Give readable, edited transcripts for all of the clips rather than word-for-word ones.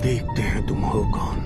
देखते हैं तुम हो कौन।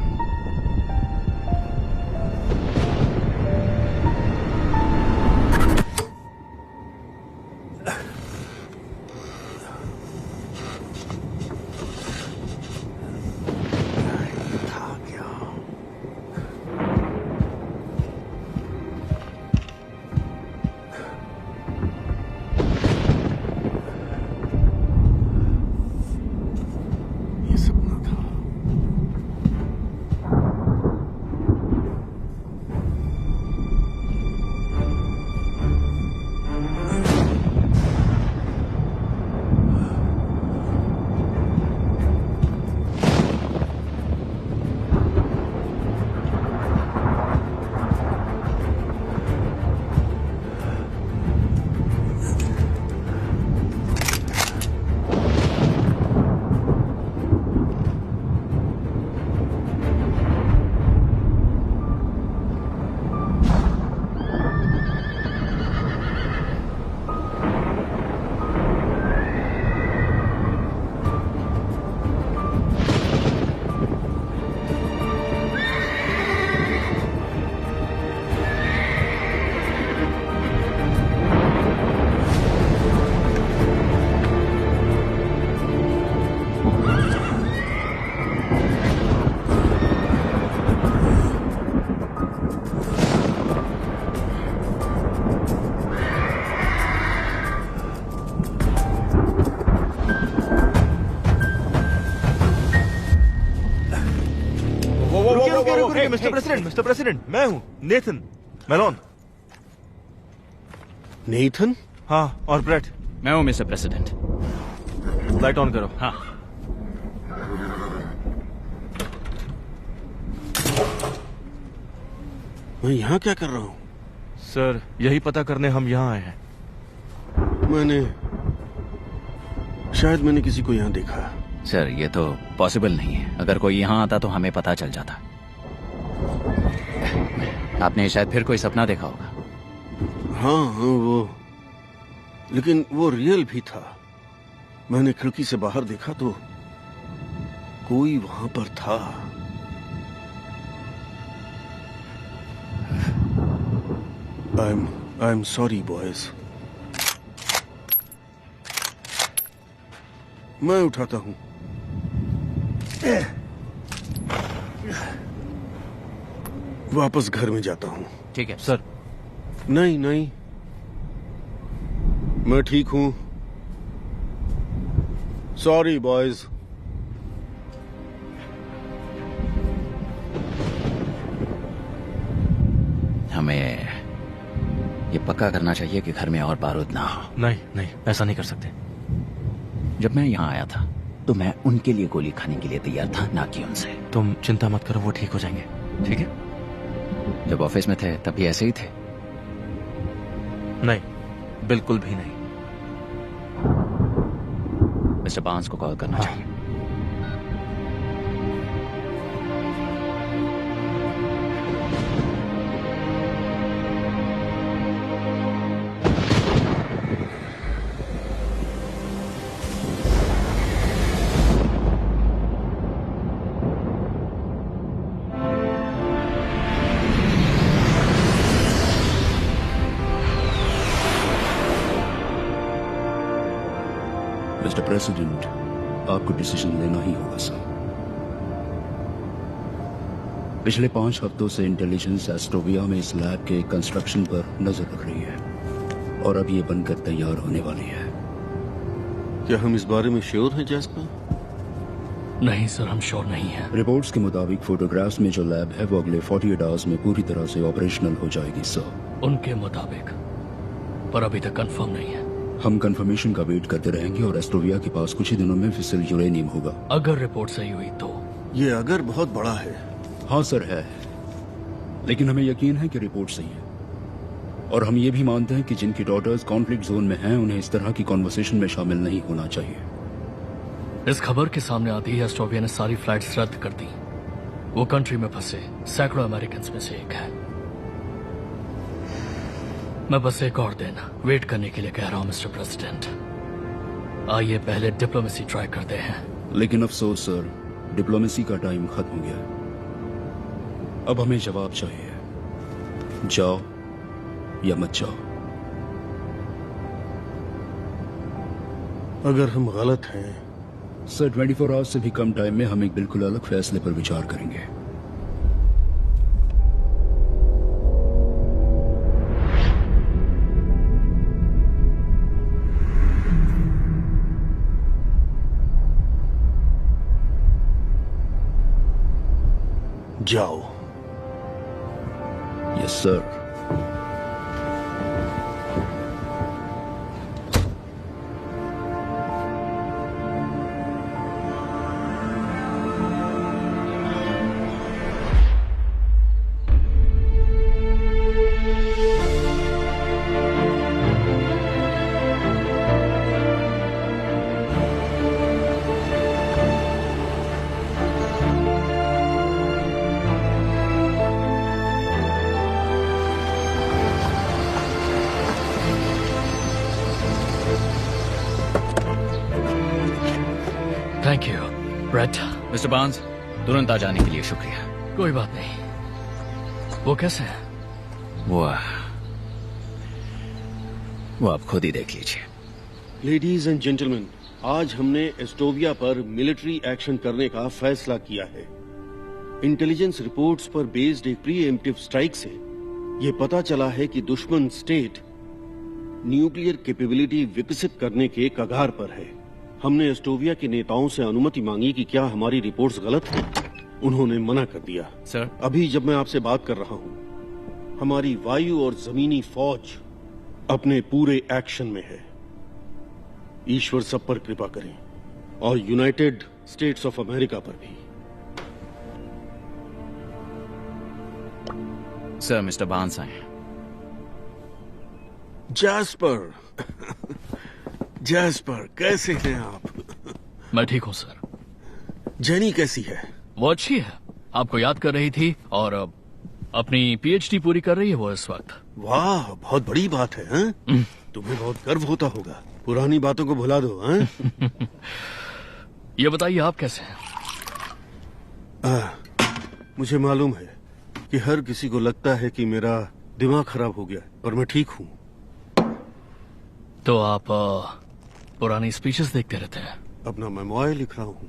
मिस्टर प्रेसिडेंट, मैं हूँ नेथन मेलोन। नेथन? हाँ, और ब्रेट। मैं हूँ मिस्टर प्रेसिडेंट। लाइट ऑन करो। हाँ। मैं यहाँ क्या कर रहा हूँ? सर, यही पता करने हम यहाँ आए हैं। शायद मैंने किसी को यहाँ देखा। सर, ये तो पॉसिबल नहीं है। अगर कोई यहाँ आता तो हमें पता चल जाता। आपने शायद फिर कोई सपना देखा होगा। हाँ, लेकिन वो रियल भी था। मैंने खिड़की से बाहर देखा तो कोई वहां पर था। I am sorry boys. मैं उठाता हूं। वापस घर में जाता हूं। ठीक है सर। नहीं, मैं ठीक हूं। Sorry boys. हमें ये पक्का करना चाहिए कि घर में और बारूद ना हो। नहीं, ऐसा नहीं कर सकते। जब मैं यहाँ आया था तो मैं उनके लिए गोली खाने के लिए तैयार था, ना कि उनसे। तुम चिंता मत करो, वो ठीक हो जाएंगे। ठीक है? जब ऑफिस में थे तब भी ऐसे ही थे? नहीं, बिल्कुल भी नहीं। मिस्टर बांस को कॉल करना चाहिए। मिस्टर प्रेसिडेंट, आपको डिसीजन लेना ही होगा सर। पिछले 5 हफ्तों से इंटेलिजेंस एस्ट्रोविया में इस लैब के कंस्ट्रक्शन पर नजर रख रही है और अब ये बनकर तैयार होने वाली है। क्या हम इस बारे में श्योर हैं जैस्पर? नहीं सर, हम श्योर नहीं हैं। रिपोर्ट्स के मुताबिक फोटोग्राफ्स में जो लैब है वो अगले 48 आवर्स में पूरी तरह से ऑपरेशनल हो जाएगी सर। उनके मुताबिक, पर अभी तक कंफर्म नहीं है। हम कंफर्मेशन का वेट करते रहेंगे और एस्टोविया के पास कुछ ही दिनों में फिसल यूरेनियम होगा। अगर रिपोर्ट सही हुई तो? ये अगर बहुत बड़ा है। हाँ सर है, लेकिन हमें यकीन है कि रिपोर्ट सही है। और हम ये भी मानते हैं कि जिनकी डॉटर्स कॉन्फ्लिक्ट जोन में हैं उन्हें इस तरह की कॉन्वर्सेशन में शामिल नहीं होना चाहिए। इस खबर के सामने आते ही एस्टोविया ने सारी फ्लाइट्स रद्द कर दी। वो कंट्री में फंसे सैकड़ों अमेरिकन में से एक है। मैं बस एक और दिन वेट करने के लिए कह रहा हूं मिस्टर प्रेसिडेंट। आइए पहले डिप्लोमेसी ट्राई करते हैं। लेकिन अफसोस सर, डिप्लोमेसी का टाइम खत्म हो गया। अब हमें जवाब चाहिए, जाओ या मत जाओ। अगर हम गलत हैं सर 24 आवर्स से भी कम टाइम में हम एक बिल्कुल अलग फैसले पर विचार करेंगे। जाओ। Yes sir. Thank you Brett. Mister Barnes, तुरंत आ जाने के लिए शुक्रिया। कोई बात नहीं। वो कैसे है? वो आप खुद ही देख लीजिए। लेडीज एंड जेंटलमैन, आज हमने एस्टोविया पर मिलिट्री एक्शन करने का फैसला किया है। इंटेलिजेंस रिपोर्ट्स पर बेस्ड एक प्रीएम्प्टिव स्ट्राइक से ये पता चला है कि दुश्मन स्टेट न्यूक्लियर कैपेबिलिटी विकसित करने के कगार पर है। हमने एस्टोविया के नेताओं से अनुमति मांगी कि क्या हमारी रिपोर्ट्स गलत हैं। उन्होंने मना कर दिया। सर, अभी जब मैं आपसे बात कर रहा हूं, हमारी वायु और जमीनी फौज अपने पूरे एक्शन में है। ईश्वर सब पर कृपा करें, और यूनाइटेड स्टेट्स ऑफ अमेरिका पर भी। सर, मिस्टर बार्न्स आए। जैस्पर जैस्पर, कैसे हैं आप? मैं ठीक हूं सर। जेनी कैसी है? वो अच्छी है, आपको याद कर रही थी और अपनी पीएचडी पूरी कर रही है वो इस वक्त। वाह, बहुत बड़ी बात है। हैं? तुम्हें बहुत गर्व होता होगा। पुरानी बातों को भुला दो। हैं? ये बताइए आप कैसे हैं? मुझे मालूम है कि हर किसी को लगता है कि मेरा दिमाग खराब हो गया, पर मैं ठीक हूँ। तो आप पुरानी स्पीचेस देखते रहते हैं? अपना मेमोयर लिख रहा हूँ।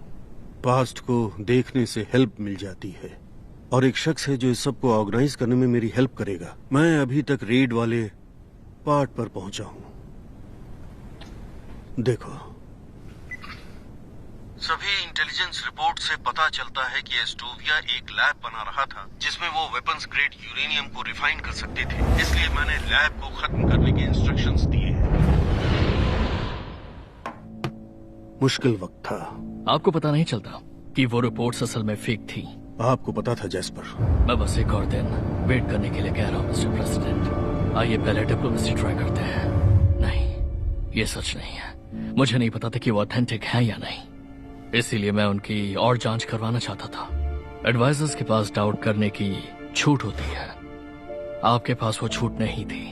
पास्ट को देखने से हेल्प मिल जाती है, और एक शख्स है जो इस सब को ऑर्गेनाइज करने में मेरी हेल्प करेगा। मैं अभी तक रेड वाले पार्ट पर पहुंचा हूँ। देखो, सभी इंटेलिजेंस रिपोर्ट से पता चलता है कि एस्टोविया एक लैब बना रहा था जिसमें वो वेपन्स ग्रेड यूरेनियम को रिफाइन कर सकते थे। इसलिए मैंने लैब को खत्म करने के इंस्ट्रक्शंस दिए हैं। मुश्किल वक्त था। आपको पता नहीं चलता कि वो रिपोर्ट्स असल में फेक थी? आपको पता था जैस्पर। मैं बस एक और दिन वेट करने के लिए कह रहा हूँ मिस्टर प्रेसिडेंट। आइए पहले डिप्लोमेसी ट्राई करते हैं। नहीं, ये सच नहीं है। मुझे नहीं पता था कि वो ऑथेंटिक है या नहीं, इसीलिए मैं उनकी और जांच करवाना चाहता था। एडवाइजर्स के पास डाउट करने की छूट होती है, आपके पास वो छूट नहीं थी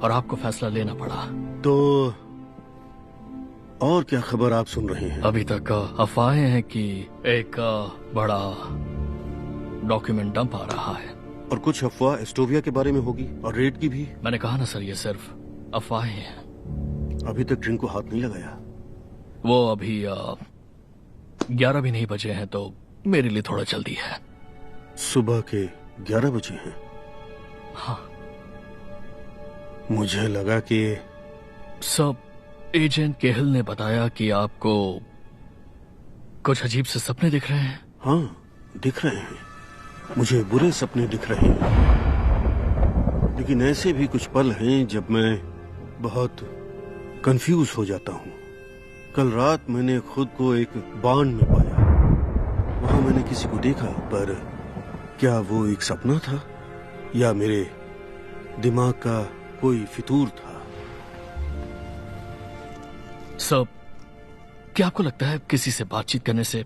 और आपको फैसला लेना पड़ा। तो और क्या खबर आप सुन रहे हैं? अभी तक अफवाहें हैं कि एक बड़ा डॉक्यूमेंट डंप आ रहा है। और कुछ अफवाह एस्टोविया के बारे में होगी, और रेड की भी। मैंने कहा ना सर, ये सिर्फ अफवाहें हैं। अभी तक ड्रिंक को हाथ नहीं लगाया। वो अभी 11 भी नहीं बजे हैं, तो मेरे लिए थोड़ा जल्दी है। सुबह के 11 बजे हैं? हाँ। मुझे लगा कि सब एजेंट केहल ने बताया कि आपको कुछ अजीब से सपने दिख रहे हैं। हाँ, दिख रहे हैं। मुझे बुरे सपने दिख रहे हैं, लेकिन ऐसे भी कुछ पल हैं जब मैं बहुत कंफ्यूज हो जाता हूँ। कल रात मैंने खुद को एक बांध में पाया। वहां मैंने किसी को देखा, पर क्या वो एक सपना था या मेरे दिमाग का कोई फितूर था? सर, क्या आपको लगता है किसी से बातचीत करने से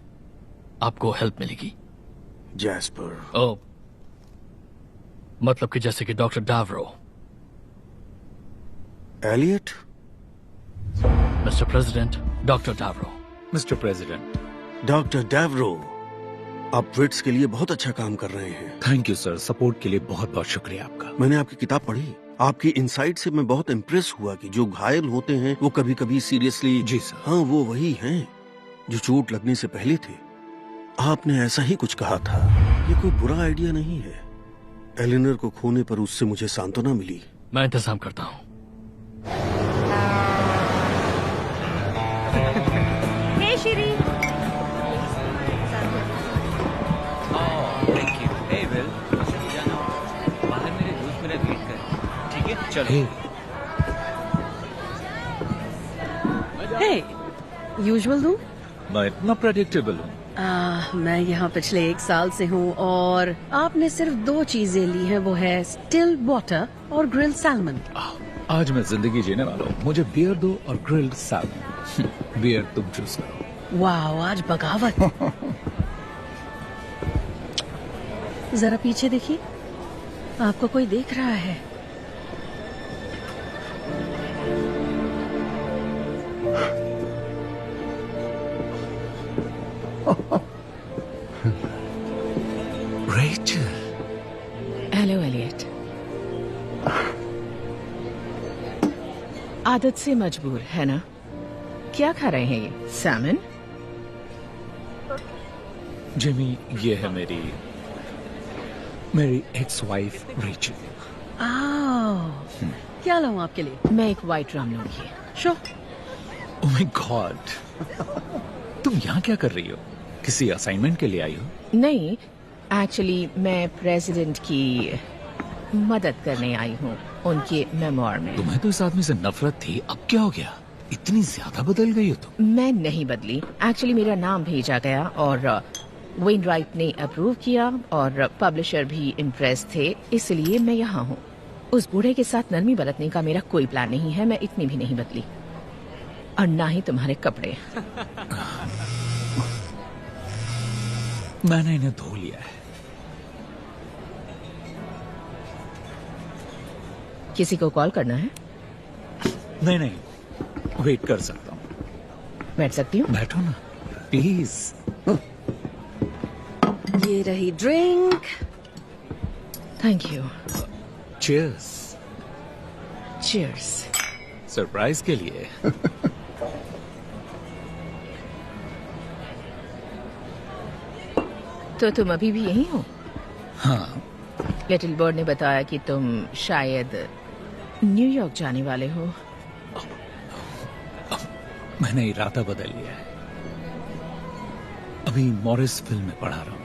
आपको हेल्प मिलेगी? जैस्पर। ओ, मतलब कि जैसे कि doctor Davros. Elliot? Mister president, doctor Davros. Mister president. Doctor Davros, आप विट्स के लिए बहुत अच्छा काम कर रहे हैं। थैंक यू सर, सपोर्ट के लिए बहुत बहुत शुक्रिया आपका। मैंने आपकी किताब पढ़ी। आपकी इनसाइट से मैं बहुत इम्प्रेस हुआ कि जो घायल होते हैं वो कभी कभी सीरियसली। जी सर। हाँ, वो वही हैं जो चोट लगने से पहले थे। आपने ऐसा ही कुछ कहा था। ये कोई बुरा आइडिया नहीं है। एलिनर को खोने पर उससे मुझे सांत्वना मिली। मैं इंतजाम करता हूँ। Hey Shri. Thank you. Hey Will, जाना बाहर मेरे दोस्त मेरा वेट कर। ठीक है, चलो। हे, यूजुअल दूं? मैं इतना प्रेडिक्टेबल हूँ। मैं यहाँ पिछले 1 साल से हूँ और आपने सिर्फ 2 चीजें ली हैं, वो है स्टिल वाटर और ग्रिल्ड सैल्मन। आज मैं जिंदगी जीने वाला हूँ। मुझे बियर दो और ग्रिल्ड सैल्मन। बियर तुम चूज करो। वाह, आज बगावत। जरा पीछे देखिए, आपको कोई देख रहा है। रेचल। Hello Elliot. आदत से मजबूर है ना? क्या खा रहे हैं ये? सैमन? जिमी, ये है मेरी एक्स वाइफ रेचल। क्या लाऊं आपके लिए? मैं एक वाइट राम लूंगी। शो। ओह माय गॉड, तुम यहाँ क्या कर रही हो? किसी असाइनमेंट के लिए आई हो? नहीं, एक्चुअली मैं प्रेसिडेंट की मदद करने आई हूँ उनके मेमोर में। तुम्हें तो इस आदमी से नफरत थी, अब क्या हो गया? इतनी ज्यादा बदल गई हो तुम। मैं नहीं बदली। एक्चुअली मेरा नाम भेजा गया और वेनराइट ने अप्रूव किया और पब्लिशर भी इम्प्रेस थे, इसलिए मैं यहाँ हूँ। उस बूढ़े के साथ नरमी बरतने का मेरा कोई प्लान नहीं है। मैं इतनी भी नहीं बदली, और ना ही तुम्हारे कपड़े। मैंने इन्हें धो लिया है। किसी को कॉल करना है? नहीं, वेट कर सकता हूँ। बैठ सकती हूँ? बैठो ना प्लीज। ये रही drink. Thank you. Cheers. Cheers. Surprise के लिए। तो तुम अभी भी यहीं हो? हाँ। लिटिल बर्ड ने बताया कि तुम शायद न्यूयॉर्क जाने वाले हो। मैंने इरादा बदल लिया है। अभी मॉरिस फिल्म में पढ़ा रहा हूँ।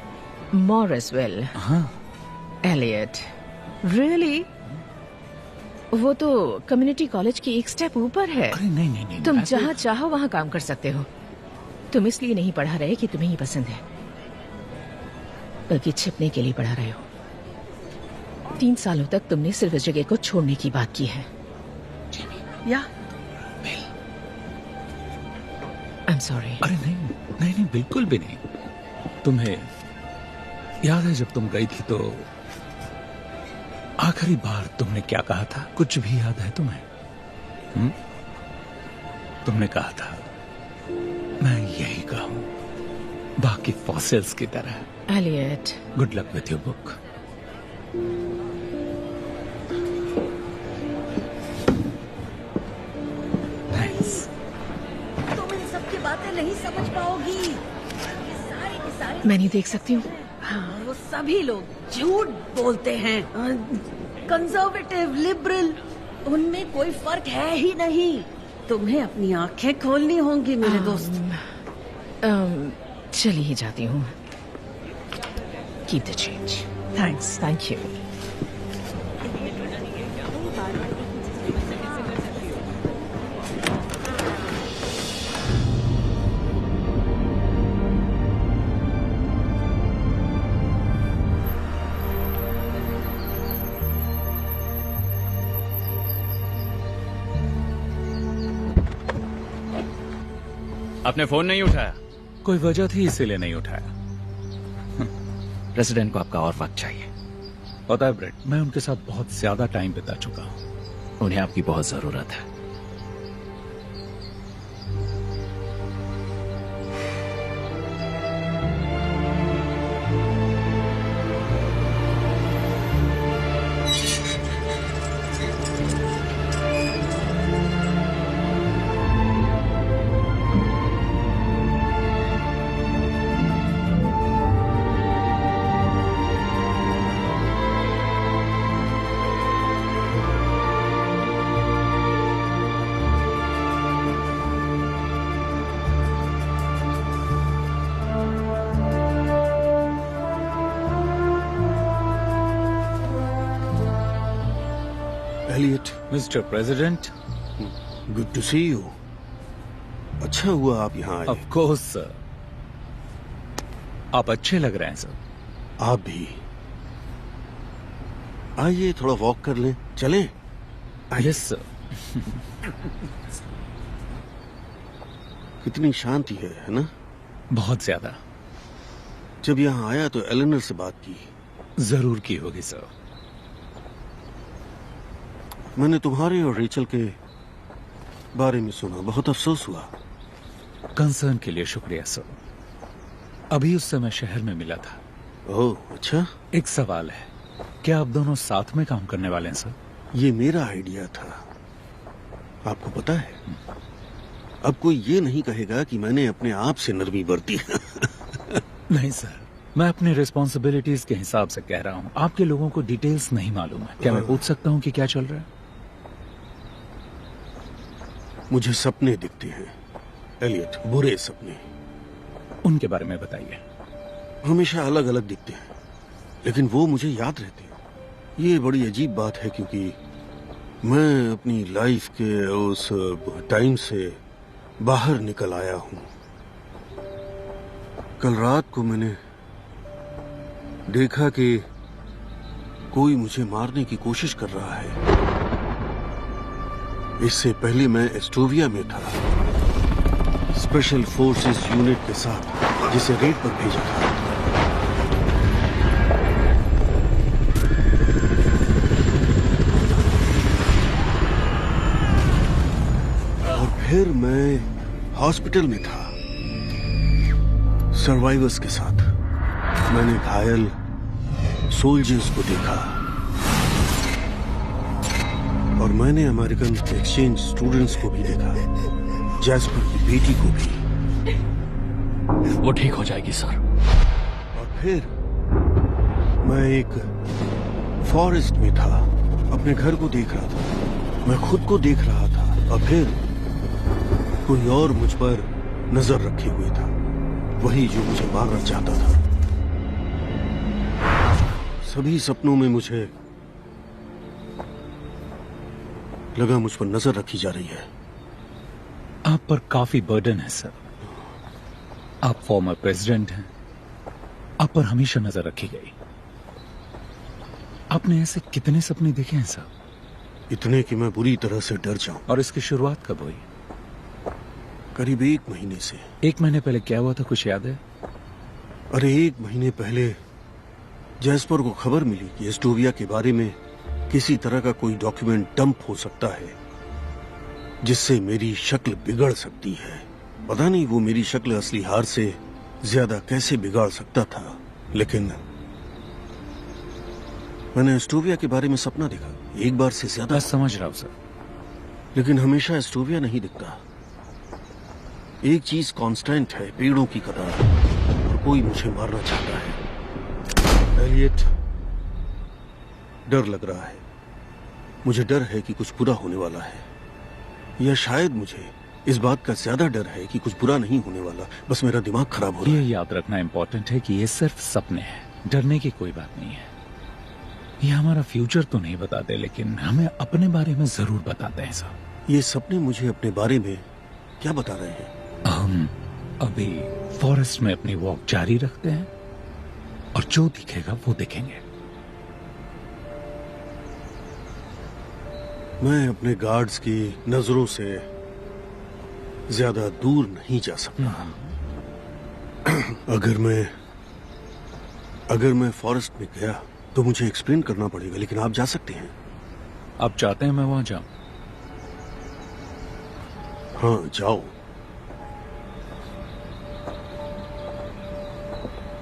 मॉरिसविल? हाँ। Elliot, really? वो तो कम्युनिटी कॉलेज की एक स्टेप ऊपर है। अरे नहीं, तुम जहाँ चाहो वहाँ काम कर सकते हो। तुम इसलिए नहीं पढ़ा रहे कि तुम्हें ही पसंद है, बल्कि छिपने के लिए पढ़ा रहे हो। 3 सालों तक तुमने सिर्फ इस जगह को छोड़ने की बात की है। या आई एम सॉरी। अरे नहीं, बिल्कुल भी नहीं। तुम्हें याद है जब तुम गई थी तो आखिरी बार तुमने क्या कहा था? कुछ भी याद है तुम्हें? तुमने कहा था मैं यही कहूं, बाकी फॉसिल्स की तरह। Elliot, good luck with your book. Thanks. तुम इन सब की बातें नहीं समझ पाओगी। ये सारी की सारी मैं नहीं देख सकती हूँ। हाँ, वो सभी लोग झूठ बोलते हैं। कंजर्वेटिव, लिबरल, उनमें कोई फर्क है ही नहीं। तुम्हें अपनी आंखें खोलनी होंगी मेरे दोस्त। चली ही जाती हूँ। Keep the change. Thanks. Thank you. आपने फोन नहीं उठाया? कोई वजह थी इसीलिए नहीं उठाया। प्रेसिडेंट को आपका और वक्त चाहिए। पता है ब्रेट, मैं उनके साथ बहुत ज्यादा टाइम बिता चुका हूं। उन्हें आपकी बहुत जरूरत है। Elliot, mister president, good to see you. अच्छा हुआ आप यहाँ आए। Of course sir. आप अच्छे लग रहे हैं सर। आप भी। आइए थोड़ा वॉक कर लें, चलें? Yes sir. कितनी शांति है ना? बहुत ज्यादा। जब यहाँ आया तो एलेनर से बात की। जरूर की होगी सर। मैंने तुम्हारे और रेचल के बारे में सुना, बहुत अफसोस हुआ। कंसर्न के लिए शुक्रिया सर। अभी उस समय शहर में मिला था। ओह अच्छा। एक सवाल है, क्या आप दोनों साथ में काम करने वाले हैं सर? ये मेरा आइडिया था, आपको पता है। अब कोई ये नहीं कहेगा कि मैंने अपने आप से नरमी बरती। नहीं सर, मैं अपनी रिस्पॉन्सिबिलिटीज के हिसाब से कह रहा हूँ। आपके लोगों को डिटेल्स नहीं मालूम है। क्या मैं पूछ सकता हूँ कि क्या चल रहा है? मुझे सपने दिखते हैं एलियट, बुरे सपने। उनके बारे में बताइए। हमेशा अलग अलग दिखते हैं, लेकिन वो मुझे याद रहते हैं। ये बड़ी अजीब बात है, क्योंकि मैं अपनी लाइफ के उस टाइम से बाहर निकल आया हूं। कल रात को मैंने देखा कि कोई मुझे मारने की कोशिश कर रहा है। इससे पहले मैं एस्टोविया में था, स्पेशल फोर्सेस यूनिट के साथ, जिसे रेड पर भेजा था। और फिर मैं हॉस्पिटल में था सर्वाइवर्स के साथ। मैंने घायल सोल्जर्स को देखा, और मैंने अमेरिकन एक्सचेंज स्टूडेंट्स को भी देखा, जैस्पर की बेटी को भी। वो ठीक हो जाएगी सर। और फिर मैं एक फॉरेस्ट में था, अपने घर को देख रहा था, मैं खुद को देख रहा था, और फिर कोई और मुझ पर नजर रखे हुए था, वही जो मुझे मारना चाहता था। सभी सपनों में मुझे लगा मुझ पर नजर रखी जा रही है। आप पर काफी बर्डन है सर। आप फॉर्मर प्रेसिडेंट हैं, आप पर हमेशा नजर रखी गई। आपने ऐसे कितने सपने देखे हैं सर? इतने कि मैं बुरी तरह से डर जाऊं। और इसकी शुरुआत कब हुई? करीब 1 महीने से। 1 महीने पहले क्या हुआ था, कुछ याद है? अरे 1 महीने पहले जैस्पर को खबर मिली कि एस्टोविया के बारे में किसी तरह का कोई डॉक्यूमेंट डंप हो सकता है, जिससे मेरी शक्ल बिगड़ सकती है। पता नहीं वो मेरी शक्ल असली हार से ज्यादा कैसे बिगाड़ सकता था, लेकिन मैंने एस्टोविया के बारे में सपना देखा, एक बार से ज्यादा। मैं समझ रहा हूं सर, लेकिन हमेशा एस्टोविया नहीं दिखता। एक चीज कांस्टेंट है, पेड़ों की कतार, और कोई मुझे मारना चाहता है। एलियट, डर लग रहा है। मुझे डर है कि कुछ बुरा होने वाला है, या शायद मुझे इस बात का ज्यादा डर है कि कुछ बुरा नहीं होने वाला, बस मेरा दिमाग खराब हो रहा ये है। याद रखना इम्पोर्टेंट है कि ये सिर्फ सपने हैं, डरने की कोई बात नहीं है। ये हमारा फ्यूचर तो नहीं बताते, लेकिन हमें अपने बारे में जरूर बताते हैं सर। ये सपने मुझे अपने बारे में क्या बता रहे हैं? हम अभी फॉरेस्ट में अपनी वॉक जारी रखते हैं, और जो दिखेगा वो देखेंगे। मैं अपने गार्ड्स की नजरों से ज्यादा दूर नहीं जा सकता। अगर मैं फॉरेस्ट में गया तो मुझे एक्सप्लेन करना पड़ेगा, लेकिन आप जा सकते हैं। आप चाहते हैं मैं वहां जाऊं? हाँ, जाओ।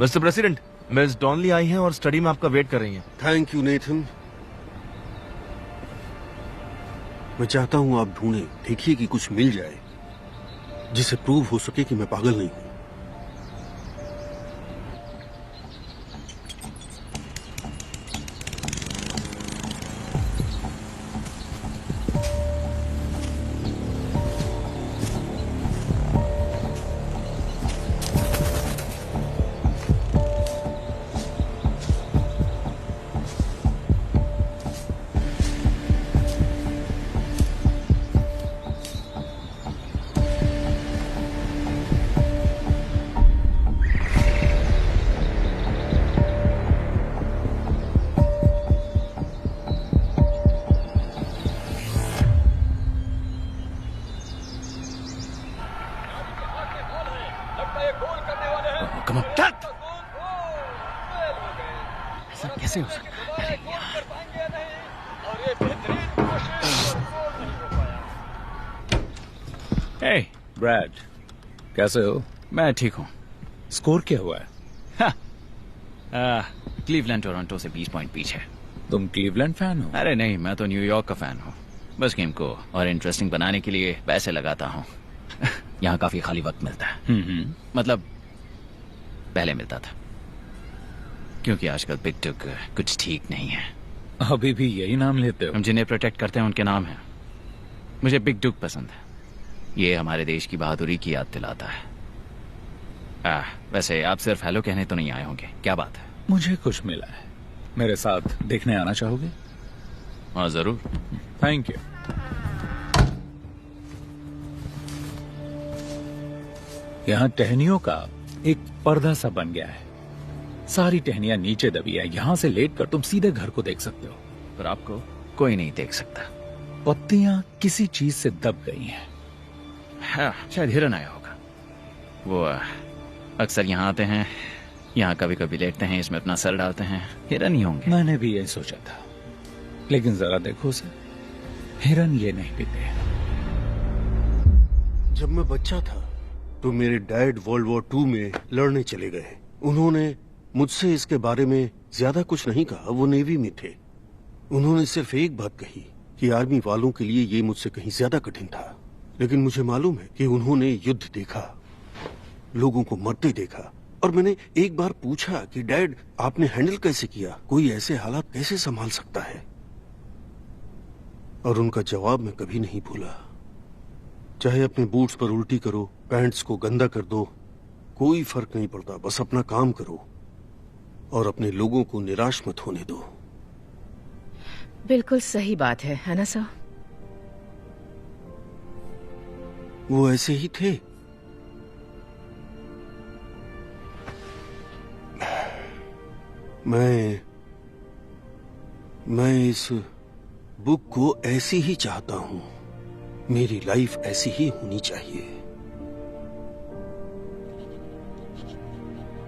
मिस्टर प्रेसिडेंट, मिस डॉनली आई हैं और स्टडी में आपका वेट कर रही हैं। Thank you Nathan. मैं चाहता हूं आप ढूंढें, देखिए कि कुछ मिल जाए जिसे प्रूव हो सके कि मैं पागल नहीं हूं। ऐसा कैसे हो सकता है? हे ब्रैड, कैसे हो? मैं ठीक हूँ। स्कोर क्या हुआ है? क्लीवलैंड टोरंटो से 20 पॉइंट पीछे। तुम क्लीवलैंड फैन हो? अरे नहीं, मैं तो न्यूयॉर्क का फैन हूँ। बस गेम को और इंटरेस्टिंग बनाने के लिए पैसे लगाता हूँ। यहाँ काफी खाली वक्त मिलता है। मतलब पहले मिलता था, क्योंकि आजकल बिग डुग कुछ ठीक नहीं है। अभी भी यही नाम लेते हो? हम जिन्हें प्रोटेक्ट करते हैं उनके नाम हैं। मुझे बिग डुग पसंद है। ये हमारे देश की बहादुरी की याद दिलाता है। वैसे आप सिर्फ हेलो कहने तो नहीं आए होंगे, क्या बात है? मुझे कुछ मिला है, मेरे साथ देखने आना चाहोगे? हाँ जरूर। Thank you. यहाँ टहनियों का एक पर्दा सा बन गया है। सारी टहनियां नीचे दबी है। यहाँ से लेटकर तुम सीधे घर को देख सकते हो। पर आपको कोई नहीं देख सकता। पत्तियां किसी चीज से दब गई हैं। हाँ, शायद हिरन आया होगा। वो अक्सर यहाँ आते हैं, यहाँ कभी कभी लेटते हैं, इसमें अपना सर डालते हैं। हिरन ही होंगे। मैंने भी यही सोचा था, लेकिन जरा देखो उसे, हिरन ये नहीं पीते। जब मैं बच्चा था तो मेरे डैड वर्ल्ड वॉर 2 में लड़ने चले गए। उन्होंने मुझसे इसके बारे में ज्यादा कुछ नहीं कहा, वो नेवी में थे। उन्होंने सिर्फ एक बात कही कि आर्मी वालों के लिए ये मुझसे कहीं ज्यादा कठिन था। लेकिन मुझे मालूम है कि उन्होंने युद्ध देखा, लोगों को मरते देखा। और मैंने एक बार पूछा कि डैड, आपने हैंडल कैसे किया? कोई ऐसे हालात कैसे संभाल सकता है? और उनका जवाब मैं कभी नहीं भूला। चाहे अपने बूट्स पर उल्टी करो, पैंट्स को गंदा कर दो, कोई फर्क नहीं पड़ता। बस अपना काम करो और अपने लोगों को निराश मत होने दो। बिल्कुल सही बात है ना सर? वो ऐसे ही थे। मैं इस बुक को ऐसी ही चाहता हूं। मेरी लाइफ ऐसी ही होनी चाहिए।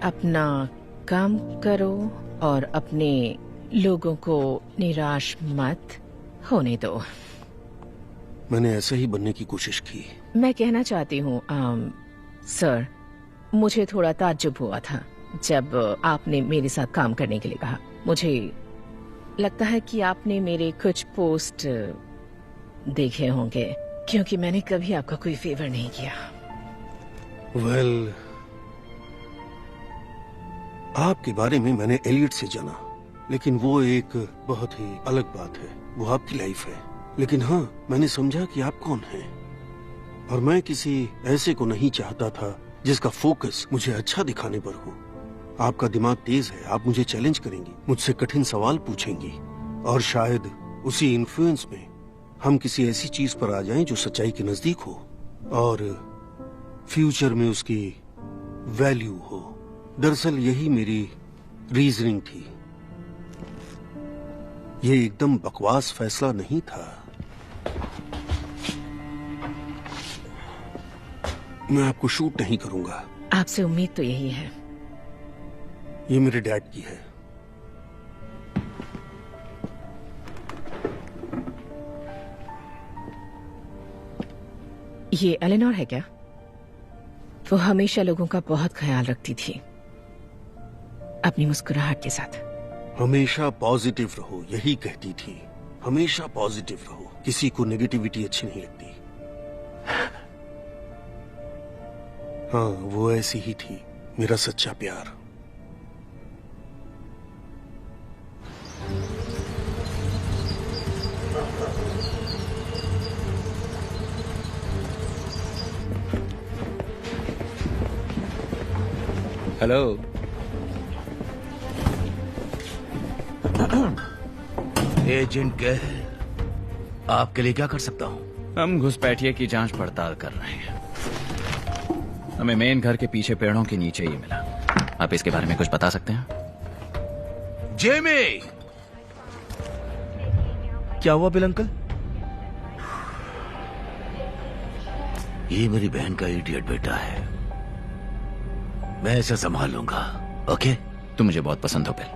अपना काम करो और अपने लोगों को निराश मत होने दो। मैंने ऐसे ही बनने की कोशिश की। मैं कहना चाहती हूँ सर, मुझे थोड़ा ताज्जुब हुआ था जब आपने मेरे साथ काम करने के लिए कहा। मुझे लगता है कि आपने मेरे कुछ पोस्ट देखे होंगे, क्योंकि मैंने कभी आपका कोई फेवर नहीं किया। वेल, आपके बारे में मैंने एलियट से जाना, लेकिन वो एक बहुत ही अलग बात है। वो आपकी लाइफ है। लेकिन हाँ, मैंने समझा कि आप कौन हैं। और मैं किसी ऐसे को नहीं चाहता था जिसका फोकस मुझे अच्छा दिखाने पर हो। आपका दिमाग तेज है, आप मुझे चैलेंज करेंगी, मुझसे कठिन सवाल पूछेंगी, और शायद उसी इन्फ्लुएंस में हम किसी ऐसी चीज पर आ जाएं जो सच्चाई के नजदीक हो और फ्यूचर में उसकी वैल्यू हो। दरअसल यही मेरी रीजनिंग थी। ये एकदम बकवास फैसला नहीं था। मैं आपको शूट नहीं करूंगा। आपसे उम्मीद तो यही है। ये मेरे डैड की है। ये एलेनोर है क्या? वो हमेशा लोगों का बहुत ख्याल रखती थी, अपनी मुस्कुराहट के साथ। हमेशा पॉजिटिव रहो, यही कहती थी। हमेशा पॉजिटिव रहो, किसी को नेगेटिविटी अच्छी नहीं लगती। हाँ, वो ऐसी ही थी, मेरा सच्चा प्यार। हेलो। एजेंट के आपके लिए क्या कर सकता हूँ? हम घुसपैठिए की जांच पड़ताल कर रहे हैं। हमें मेन घर के पीछे पेड़ों के नीचे ही मिला। आप इसके बारे में कुछ बता सकते हैं? जेमी! क्या हुआ बिल अंकल? ये मेरी बहन का इडियट बेटा है, मैं इसे संभाल लूंगा। ओके? तुम मुझे बहुत पसंद हो बिल,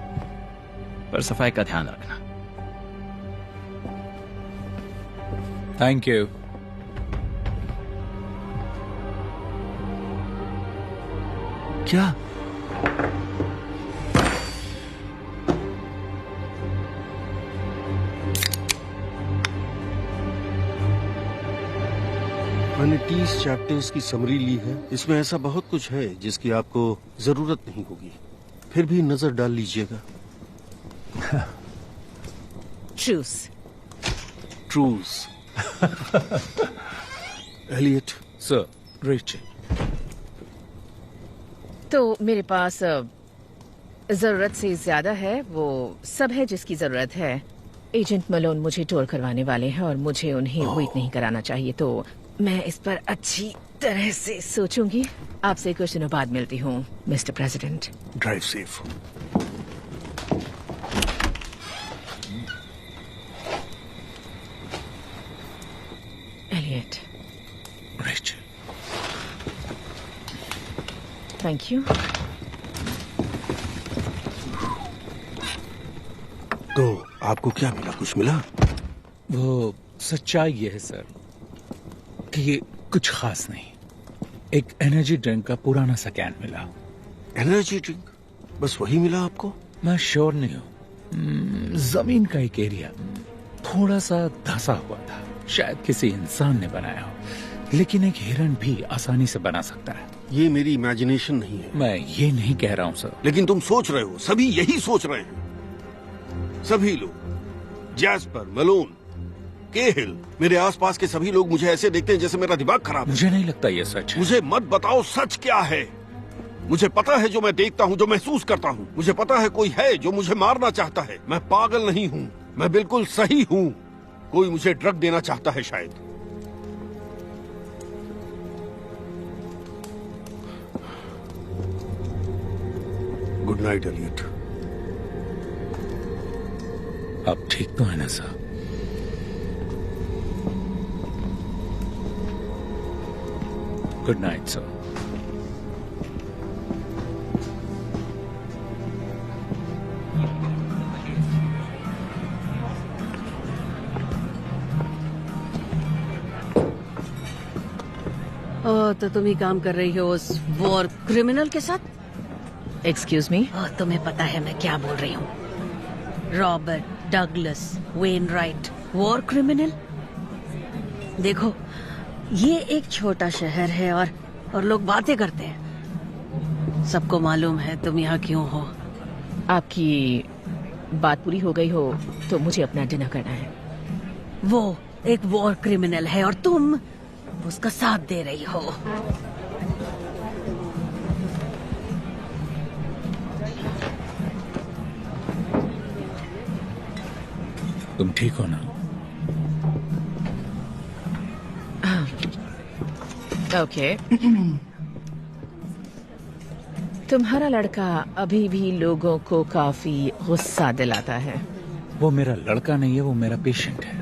पर सफाई का ध्यान रखना। Thank you. क्या? मैंने 30 चैप्टर्स की समरी ली है। इसमें ऐसा बहुत कुछ है जिसकी आपको जरूरत नहीं होगी, फिर भी नजर डाल लीजिएगा। Truce. Truce. Elliot. Sir, Rich. तो मेरे पास जरूरत से ज्यादा है, वो सब है जिसकी जरूरत है। एजेंट मलोन मुझे टोर करवाने वाले हैं और मुझे उन्हें वेट नहीं कराना चाहिए, तो मैं इस पर अच्छी तरह से सोचूंगी। आपसे कुछ दिनों बाद मिलती हूँ, mister president. Drive safe. Elliot. Rich. Thank you. तो आपको क्या मिला? कुछ मिला? वो सच्चाई ये है सर कि ये कुछ खास नहीं। एक एनर्जी ड्रिंक का पुराना सा कैन मिला। Energy drink? बस वही मिला आपको? मैं श्योर नहीं हूँ। जमीन का एक एरिया थोड़ा सा धंसा हुआ था, शायद किसी इंसान ने बनाया हो, लेकिन एक हिरन भी आसानी से बना सकता है। ये मेरी इमेजिनेशन नहीं है। मैं ये नहीं कह रहा हूँ सर। लेकिन तुम सोच रहे हो, सभी यही सोच रहे हैं। सभी लोग, जैस्पर, मलोन, केहिल, मेरे आसपास के सभी लोग मुझे ऐसे देखते हैं जैसे मेरा दिमाग खराब है। मुझे नहीं लगता ये सच है। मुझे मत बताओ सच क्या है। मुझे पता है जो मैं देखता हूँ, जो महसूस करता हूँ। मुझे पता है कोई है जो मुझे मारना चाहता है। मैं पागल नहीं हूँ, मैं बिल्कुल सही हूँ। कोई मुझे ड्रग देना चाहता है शायद। Good night Elliot. आप ठीक तो है ना सर? Good night sir. तो तुम ही काम कर रही हो उस वॉर क्रिमिनल के साथ? Excuse me. तुम्हें पता है मैं क्या बोल रही हूँ? Robert Douglas Wainwright, war criminal. देखो, ये एक छोटा शहर है और लोग बातें करते हैं। सबको मालूम है तुम यहाँ क्यों हो। आपकी बात पूरी हो गई हो तो मुझे अपना डिनर करना है। वो एक वॉर क्रिमिनल है और तुम उसका साथ दे रही हो। तुम ठीक हो ना? ओके। तुम्हारा लड़का अभी भी लोगों को काफी गुस्सा दिलाता है। वो मेरा लड़का नहीं है, वो मेरा पेशेंट है।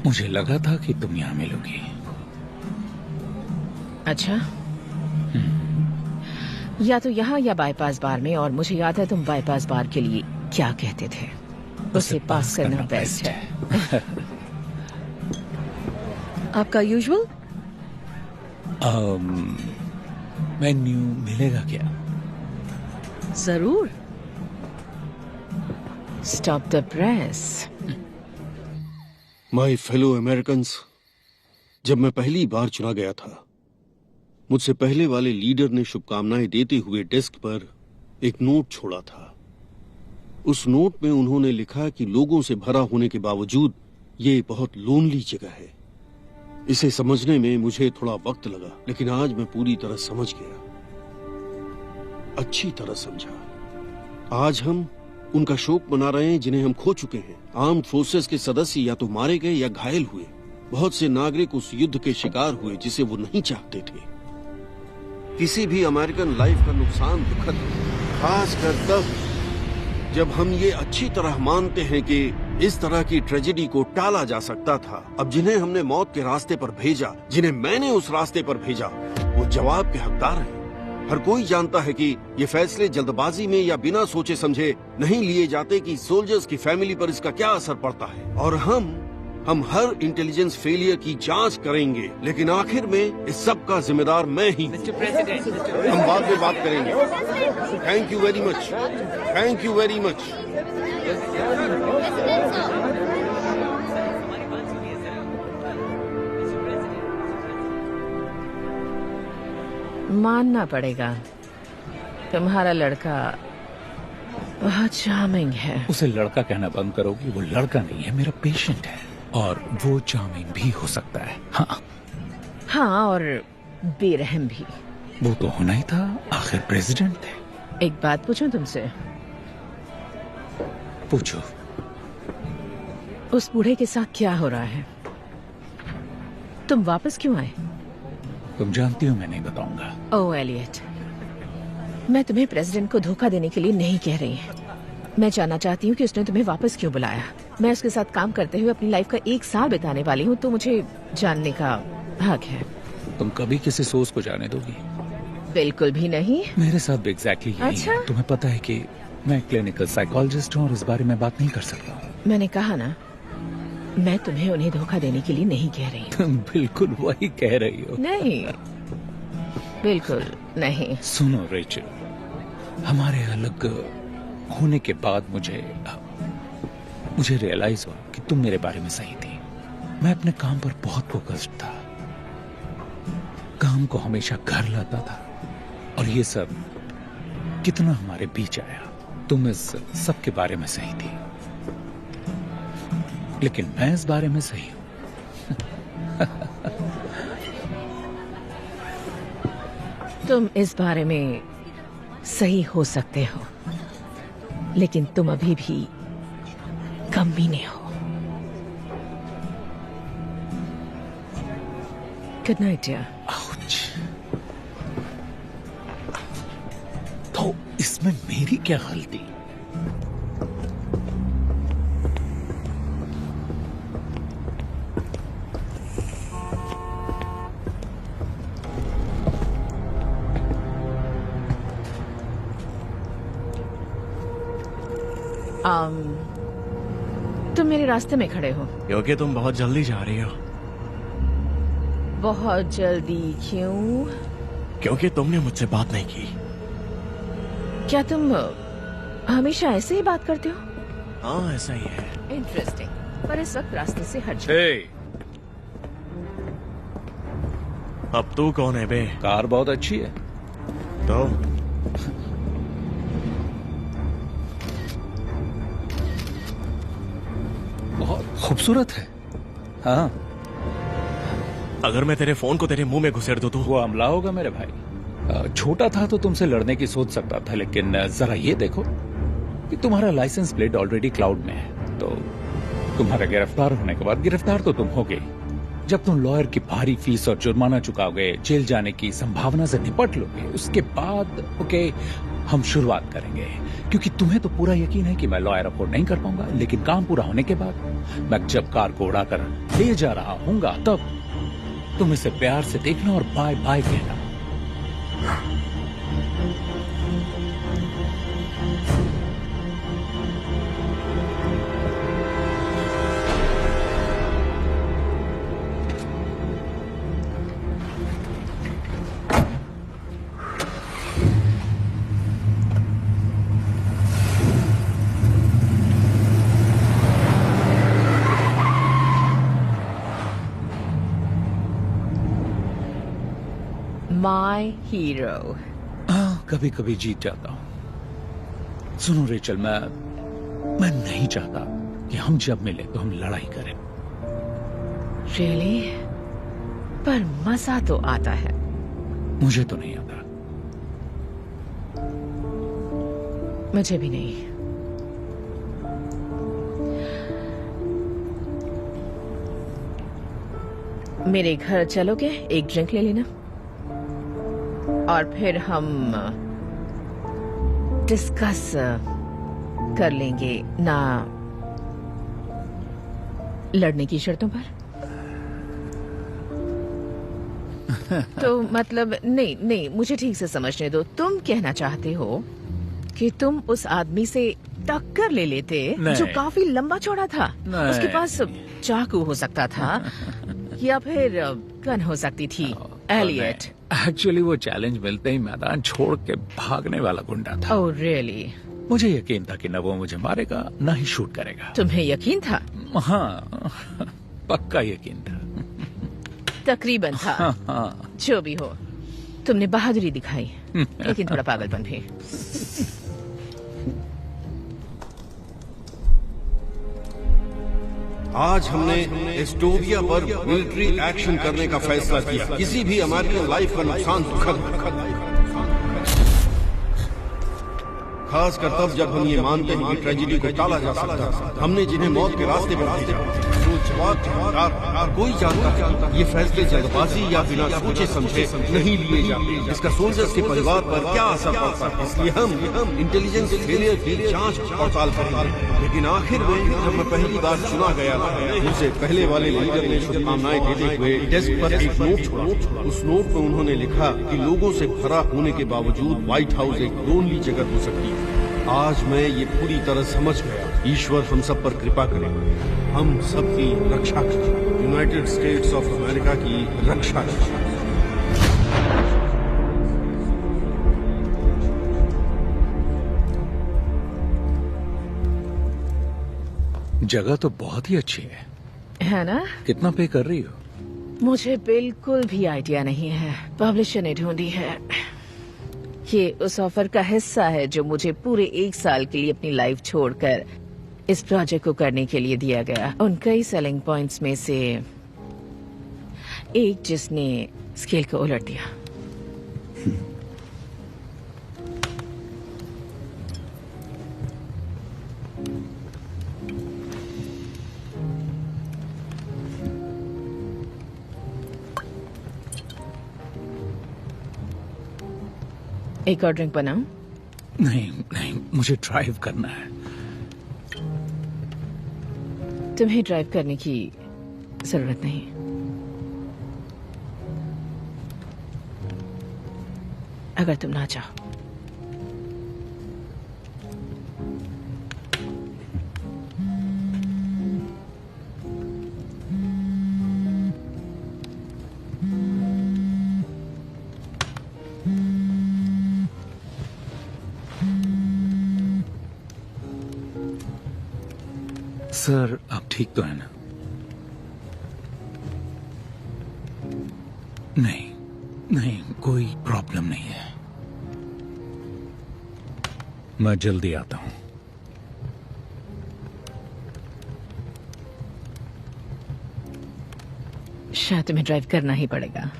मुझे लगा था कि तुम यहाँ मिलोगी। अच्छा, या तो यहाँ या बाईपास बार में। और मुझे याद है तुम बाईपास बार के लिए क्या कहते थे, उसे पास करना बेस्ट है। आपका यूजुअल मेन्यू मिलेगा क्या? जरूर। Stop the press. My fellow Americans, जब मैं पहली बार चुना गया था, मुझसे पहले वाले लीडर ने शुभकामनाएं देते हुए डेस्क पर एक नोट छोड़ा था। उस नोट में उन्होंने लिखा कि लोगों से भरा होने के बावजूद ये बहुत लोनली जगह है। इसे समझने में मुझे थोड़ा वक्त लगा, लेकिन आज मैं पूरी तरह समझ गया, अच्छी तरह समझा। आज हम उनका शोक मना रहे हैं जिन्हें हम खो चुके हैं। आर्म्ड फोर्सेस के सदस्य या तो मारे गए या घायल हुए। बहुत से नागरिक उस युद्ध के शिकार हुए जिसे वो नहीं चाहते थे। किसी भी अमेरिकन लाइफ का नुकसान दुखद है, खासकर तब जब हम ये अच्छी तरह मानते हैं कि इस तरह की ट्रेजेडी को टाला जा सकता था। अब जिन्हें हमने मौत के रास्ते पर भेजा, जिन्हें मैंने उस रास्ते पर भेजा, वो जवाब के हकदार हैं। हर कोई जानता है कि ये फैसले जल्दबाजी में या बिना सोचे समझे नहीं लिए जाते कि सोल्जर्स की फैमिली पर इसका क्या असर पड़ता है। और हम हर इंटेलिजेंस फेलियर की जांच करेंगे, लेकिन आखिर में इस सब का जिम्मेदार मैं ही हूँ। हम बाद में बात करेंगे। Thank you very much. Thank you very much. मानना पड़ेगा, तुम्हारा लड़का बहुत चार्मिंग है। उसे लड़का कहना बंद करोगी? वो लड़का नहीं है, मेरा पेशेंट है। और वो चार्मिंग भी हो सकता है। हाँ, और बेरहम भी। वो तो होना ही था, आखिर प्रेसिडेंट थे। एक बात पूछूं तुमसे? पूछो। उस बूढ़े के साथ क्या हो रहा है? तुम वापस क्यों आए? तुम जानती हो मैं नहीं बताऊंगा। ओह एलियट, मैं तुम्हें प्रेसिडेंट को धोखा देने के लिए नहीं कह रही। मैं जानना चाहती हूँ कि उसने तुम्हें वापस क्यों बुलाया। मैं उसके साथ काम करते हुए अपनी लाइफ का 1 साल बिताने वाली हूँ, तो मुझे जानने का हक है। तुम कभी किसी सोच को जाने दोगी? बिल्कुल भी नहीं। मेरे साथ भी एग्जैक्टली यही अच्छा? है। तुम्हें पता है कि मैं क्लिनिकल साइकोलॉजिस्ट हूँ और इस बारे में बात नहीं कर सकता। मैंने कहा ना, मैं तुम्हें उन्हें धोखा देने के लिए नहीं कह रही। तुम बिल्कुल वही कह रही हो। नहीं, बिल्कुल नहीं। सुनो रेचल, हमारे अलग होने के बाद मुझे रियलाइज हुआ कि तुम मेरे बारे में सही थी। मैं अपने काम पर बहुत फोकस्ड था, काम को हमेशा घर लाता था, और ये सब कितना हमारे बीच आया। तुम इस सब के बारे में सही थी, लेकिन मैं इस बारे में सही हूं। तुम इस बारे में सही हो सकते हो, लेकिन तुम अभी भी कमीने हो। Good night dear. आउच। तो इसमें मेरी क्या गलती? तुम मेरे रास्ते में खड़े हो क्योंकि तुम बहुत जल्दी जा रही हो। बहुत जल्दी क्यों? क्योंकि तुमने मुझसे बात नहीं की। क्या तुम हमेशा ऐसे ही बात करते हो? हाँ, ऐसा ही है। इंटरेस्टिंग, पर इस वक्त रास्ते से हट जाओ। अब तू कौन है बे? कार बहुत अच्छी है। तो बहुत खूबसूरत है। हाँ, अगर मैं तेरे फोन को तेरे मुंह में घुसेड़ दूं तो? वो हमला होगा मेरे भाई। छोटा था तो तुमसे लड़ने की सोच सकता था, लेकिन जरा ये देखो कि तुम्हारा लाइसेंस प्लेट ऑलरेडी क्लाउड में है। तो तुम्हारा गिरफ्तार होने के बाद, गिरफ्तार तो तुम होगे, जब तुम लॉयर की भारी फीस और जुर्माना चुकाओगे, जेल जाने की संभावना से निपट लोगे, उसके बाद ओके हम शुरुआत करेंगे, क्योंकि तुम्हें तो पूरा यकीन है कि मैं लॉयर अफोर्ड नहीं कर पाऊंगा, लेकिन काम पूरा होने के बाद मैं जब कार को उड़ाकर ले जा रहा हूंगा तब तुम इसे प्यार से देखना और बाय बाय कहना। माई हीरो। कभी कभी जीत जाता हूं। सुनो रेचल, मैं नहीं चाहता कि हम जब मिले तो हम लड़ाई करें। रियली? पर मजा तो आता है। मुझे तो नहीं आता। मुझे भी नहीं। मेरे घर चलोगे? एक ड्रिंक ले लेना और फिर हम डिस्कस कर लेंगे ना लड़ने की शर्तों पर। तो मतलब नहीं, मुझे ठीक से समझने दो। तुम कहना चाहते हो कि तुम उस आदमी से टक्कर ले लेते जो काफी लंबा चौड़ा था। उसके पास चाकू हो सकता था या फिर गन हो सकती थी। एलियट। एक्चुअली वो चैलेंज मिलते ही मैदान छोड़ के भागने वाला गुंडा था। Oh really? मुझे यकीन था कि न वो मुझे मारेगा न ही शूट करेगा। तुम्हें यकीन था? हाँ, पक्का यकीन था। तकरीबन था। हाँ। जो भी हो, तुमने बहादुरी दिखाई, लेकिन थोड़ा पागलपन भी। आज हमने एस्टोविया पर मिलिट्री एक्शन करने का फैसला किया। किसी भी अमेरिकन लाइफ का नुकसान दुखद, खासकर तब जब हम ये मानते हैं कि ट्रेजेडी को टाला जा सकता है। हमने जिन्हें मौत के रास्ते पर भेजा, कोई जानता है ये फैसले जल्दबाजी या बिना सोचे समझे नहीं लिए जाते। इसका सोल्जर्स के परिवार पर क्या असर पड़ता है, इसलिए हम इंटेलिजेंस फेलियर की जांच पड़ताल करेंगे। लेकिन आखिर में जब मैं पहली बार चुना गया था, मुझसे पहले वाले लीडर ने शुभकामनाएं देते हुए डेस्क पर एक नोट छोड़ा। उस नोट में उन्होंने लिखा कि लोगों से भरा होने के बावजूद व्हाइट हाउस एक लोनली जगह हो सकती है। आज मैं ये पूरी तरह समझ गया। ईश्वर हम सब पर कृपा करे, हम सबकी रक्षा करे, यूनाइटेड स्टेट्स ऑफ अमेरिका की रक्षा करे। जगह तो बहुत ही अच्छी है ना? कितना पे कर रही हो? मुझे बिल्कुल भी आइडिया नहीं है। पब्लिशर ने ढूंढी है। ये उस ऑफर का हिस्सा है जो मुझे पूरे 1 साल के लिए अपनी लाइफ छोड़कर इस प्रोजेक्ट को करने के लिए दिया गया। उन कई सेलिंग पॉइंट्स में से एक जिसने स्केल को उलट दिया। एक और ड्रिंक बनाऊं? नहीं, मुझे ड्राइव करना है। तुम्हें ड्राइव करने की जरूरत नहीं। अगर तुम ना चाहो। सर, आप ठीक तो है ना? नहीं, कोई प्रॉब्लम नहीं है। मैं जल्दी आता हूं। शायद तुम्हें ड्राइव करना ही पड़ेगा।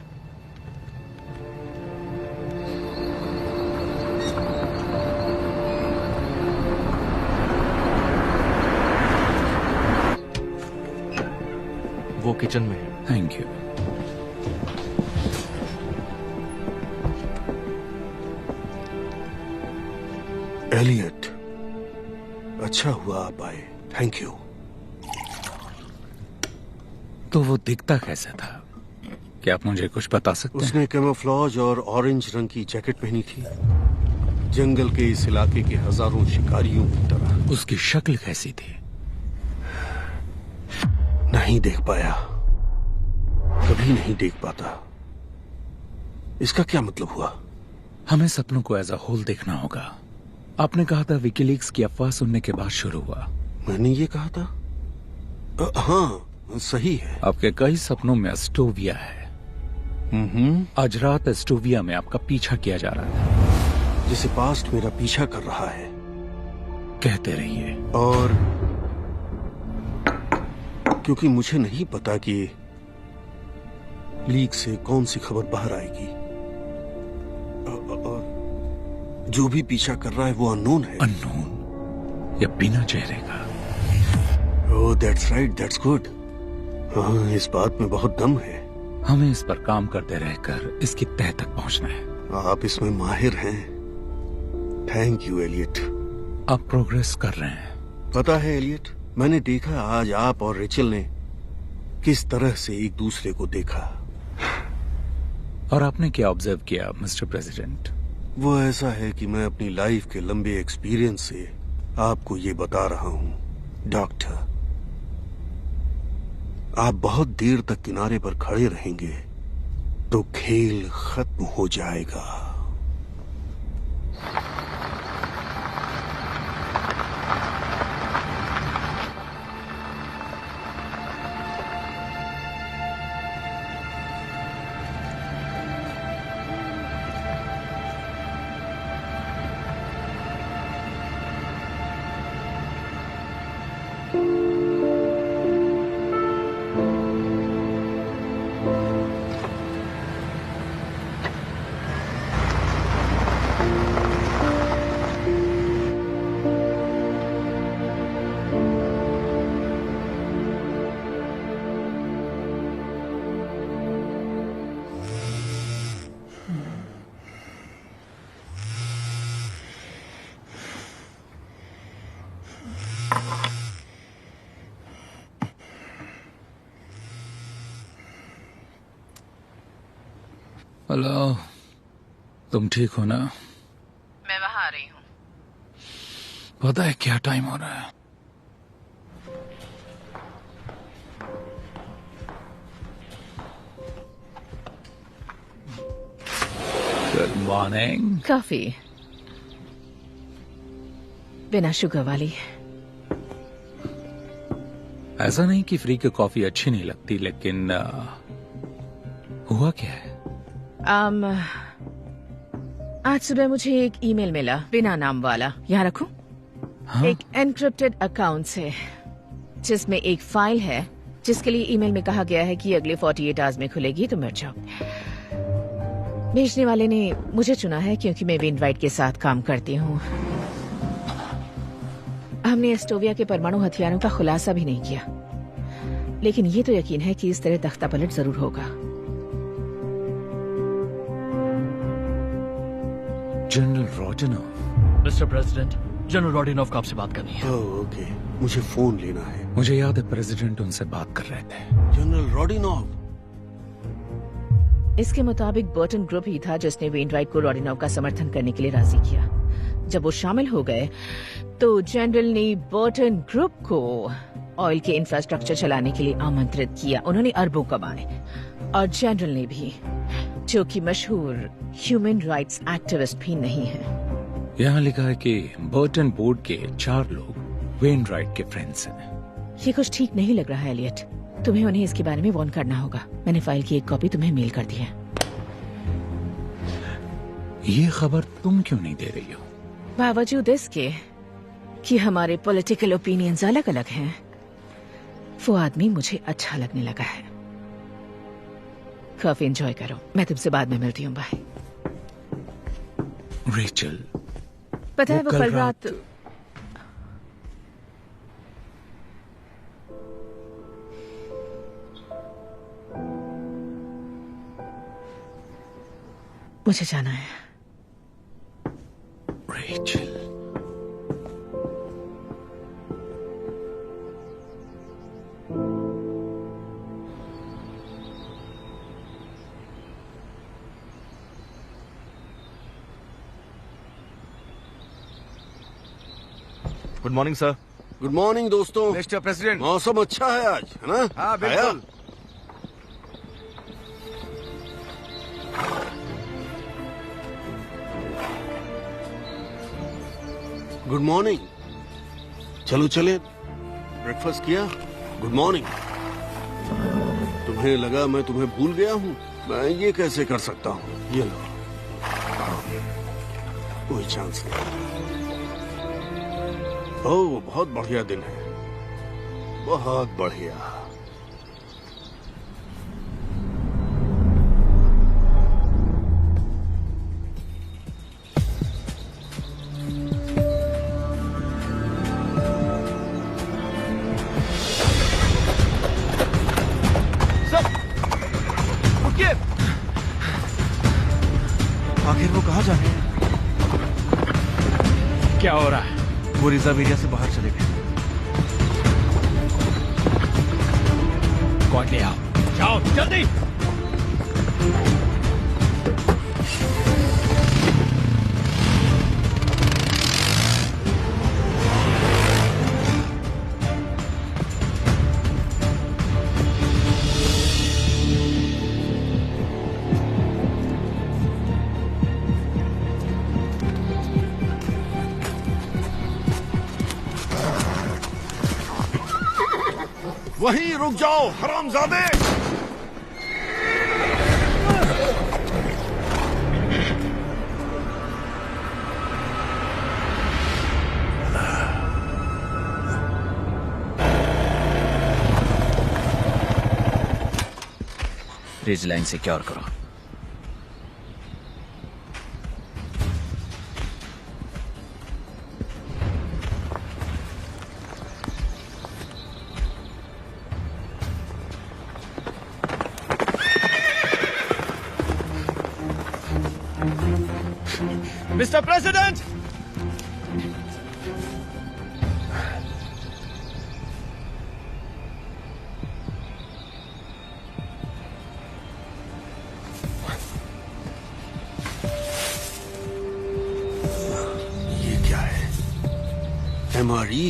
वो किचन में है। Thank you. एलियट, अच्छा हुआ आप आए, थैंक यू। तो वो दिखता कैसा था? क्या आप मुझे कुछ बता सकते हैं? उसने कैमोफ्लेज और ऑरेंज रंग की जैकेट पहनी थी, जंगल के इस इलाके के हजारों शिकारियों की तरह। उसकी शक्ल कैसी थी? नहीं देख पाया, कभी नहीं देख पाता। इसका क्या मतलब हुआ? हमें सपनों को एज अ होल देखना होगा। आपने कहा था विकीलीक्स की अफवाह सुनने के बाद शुरू हुआ। मैंने ये कहा था? हाँ, सही है। आपके कई सपनों में एस्टोविया है। आज रात एस्टोविया में आपका पीछा किया जा रहा था। जिसे पास्ट मेरा पीछा कर रहा है। कहते रहिए। और क्योंकि मुझे नहीं पता कि लीक से कौन सी खबर बाहर आएगी, और जो भी पीछा कर रहा है वो अननोन है। अननोन या बिना चेहरे का? ओह, दैट्स राइट, दैट्स गुड। हाँ, इस बात में बहुत दम है। हमें इस पर काम करते रहकर इसकी तह तक पहुंचना है। आप इसमें माहिर हैं। Thank you Elliot. आप प्रोग्रेस कर रहे हैं। पता है एलियट, मैंने देखा आज आप और रेचल ने किस तरह से एक दूसरे को देखा। और आपने क्या ऑब्जर्व किया मिस्टर प्रेसिडेंट? वो ऐसा है कि मैं अपनी लाइफ के लंबे एक्सपीरियंस से आपको ये बता रहा हूं डॉक्टर। आप बहुत देर तक किनारे पर खड़े रहेंगे तो खेल खत्म हो जाएगा। हेलो, तुम ठीक हो ना? मैं वहां आ रही हूँ। पता है क्या टाइम हो रहा है? Good morning. कॉफी बिना शुगर वाली। ऐसा नहीं कि फ्री की कॉफी अच्छी नहीं लगती, लेकिन हुआ क्या है? आज सुबह मुझे एक ईमेल मिला बिना नाम वाला। यहाँ रखूं? हाँ? एक एनक्रिप्टेड अकाउंट से, जिसमें एक फाइल है जिसके लिए ईमेल में कहा गया है कि अगले 48 आवर्स में खुलेगी, तो मिट जाओ। भेजने वाले ने मुझे चुना है क्योंकि मैं वेनराइट के साथ काम करती हूँ। हमने एस्टोविया के परमाणु हथियारों का खुलासा भी नहीं किया, लेकिन ये तो यकीन है कि इस तरह तख्ता पलट जरूर होगा। जनरल रोडिनोव। मिस्टर प्रेसिडेंट, जनरल रोडिनोव को आपसे बात करनी है। ओके, मुझे फोन लेना है। मुझे याद है प्रेसिडेंट उनसे बात कर रहे थे। जनरल रोडिनोव। इसके मुताबिक बर्टन ग्रुप ही था जिसने वेनराइट को रोडिनोव का समर्थन करने के लिए राजी किया। जब वो शामिल हो गए तो जनरल ने बर्टन ग्रुप को ऑयल के इंफ्रास्ट्रक्चर चलाने के लिए आमंत्रित किया। उन्होंने अरबों कमाए। और जनरल ने भी, जो कि मशहूर ह्यूमन राइट्स एक्टिविस्ट भी नहीं है। यहाँ लिखा है कि बर्टन बोर्ड के 4 लोग वेनराइट के फ्रेंड्स हैं। ये कुछ ठीक नहीं लग रहा है एलियट। तुम्हें उन्हें इसके बारे में वार्न करना होगा। मैंने फाइल की एक कॉपी तुम्हें मेल कर दी है। ये खबर तुम क्यों नहीं दे रही हो? बावजूद इसके कि हमारे पॉलिटिकल ओपिनियंस अलग अलग हैं, वो आदमी मुझे अच्छा लगने लगा है। काफी एंजॉय करो। मैं तुमसे बाद में मिलती हूँ। बाय। रेचल, पता है वो कल रात मुझे जाना है। Rachel. Good morning sir. Good morning दोस्तों। Mister president. मौसम अच्छा है आज, है ना? हाँ बिल्कुल। Good morning. चलो चले, ब्रेकफास्ट किया? Good morning. तुम्हें लगा मैं तुम्हें भूल गया हूँ? मैं ये कैसे कर सकता हूँ? ये लो, कोई चांस नहीं। ओह, बहुत बढ़िया दिन है, बहुत बढ़िया। आखिर वो कहाँ जा रहे हैं? क्या हो रहा है? वो रिजर्व एरिया से बाहर चले गए। कौन ले आओ, जाओ जल्दी। वहीं रुक जाओ, हरामजादे! रिज लाइन सिक्योर करो। Mister president! ये क्या है? MRE?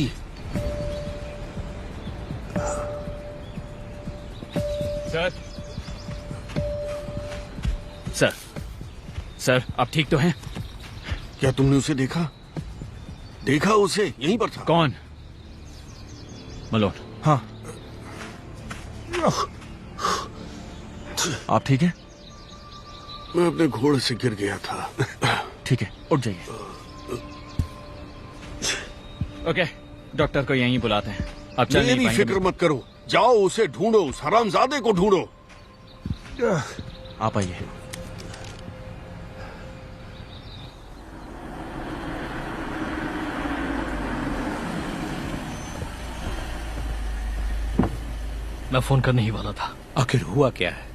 सर, सर, सर, आप ठीक तो हैं? क्या तुमने उसे देखा? देखा उसे? यहीं पर था। कौन? मलोन। हाँ। आप ठीक हैं? मैं अपने घोड़े से गिर गया था। ठीक है, उठ जाइए। ओके, डॉक्टर को यहीं बुलाते हैं। अब चल नहीं मेरी पाएंगे। फिक्र मत करो, जाओ उसे ढूंढो, उस हरामजादे को ढूंढो। आप आइए। मैं फोन करने ही वाला था। आखिर हुआ क्या है?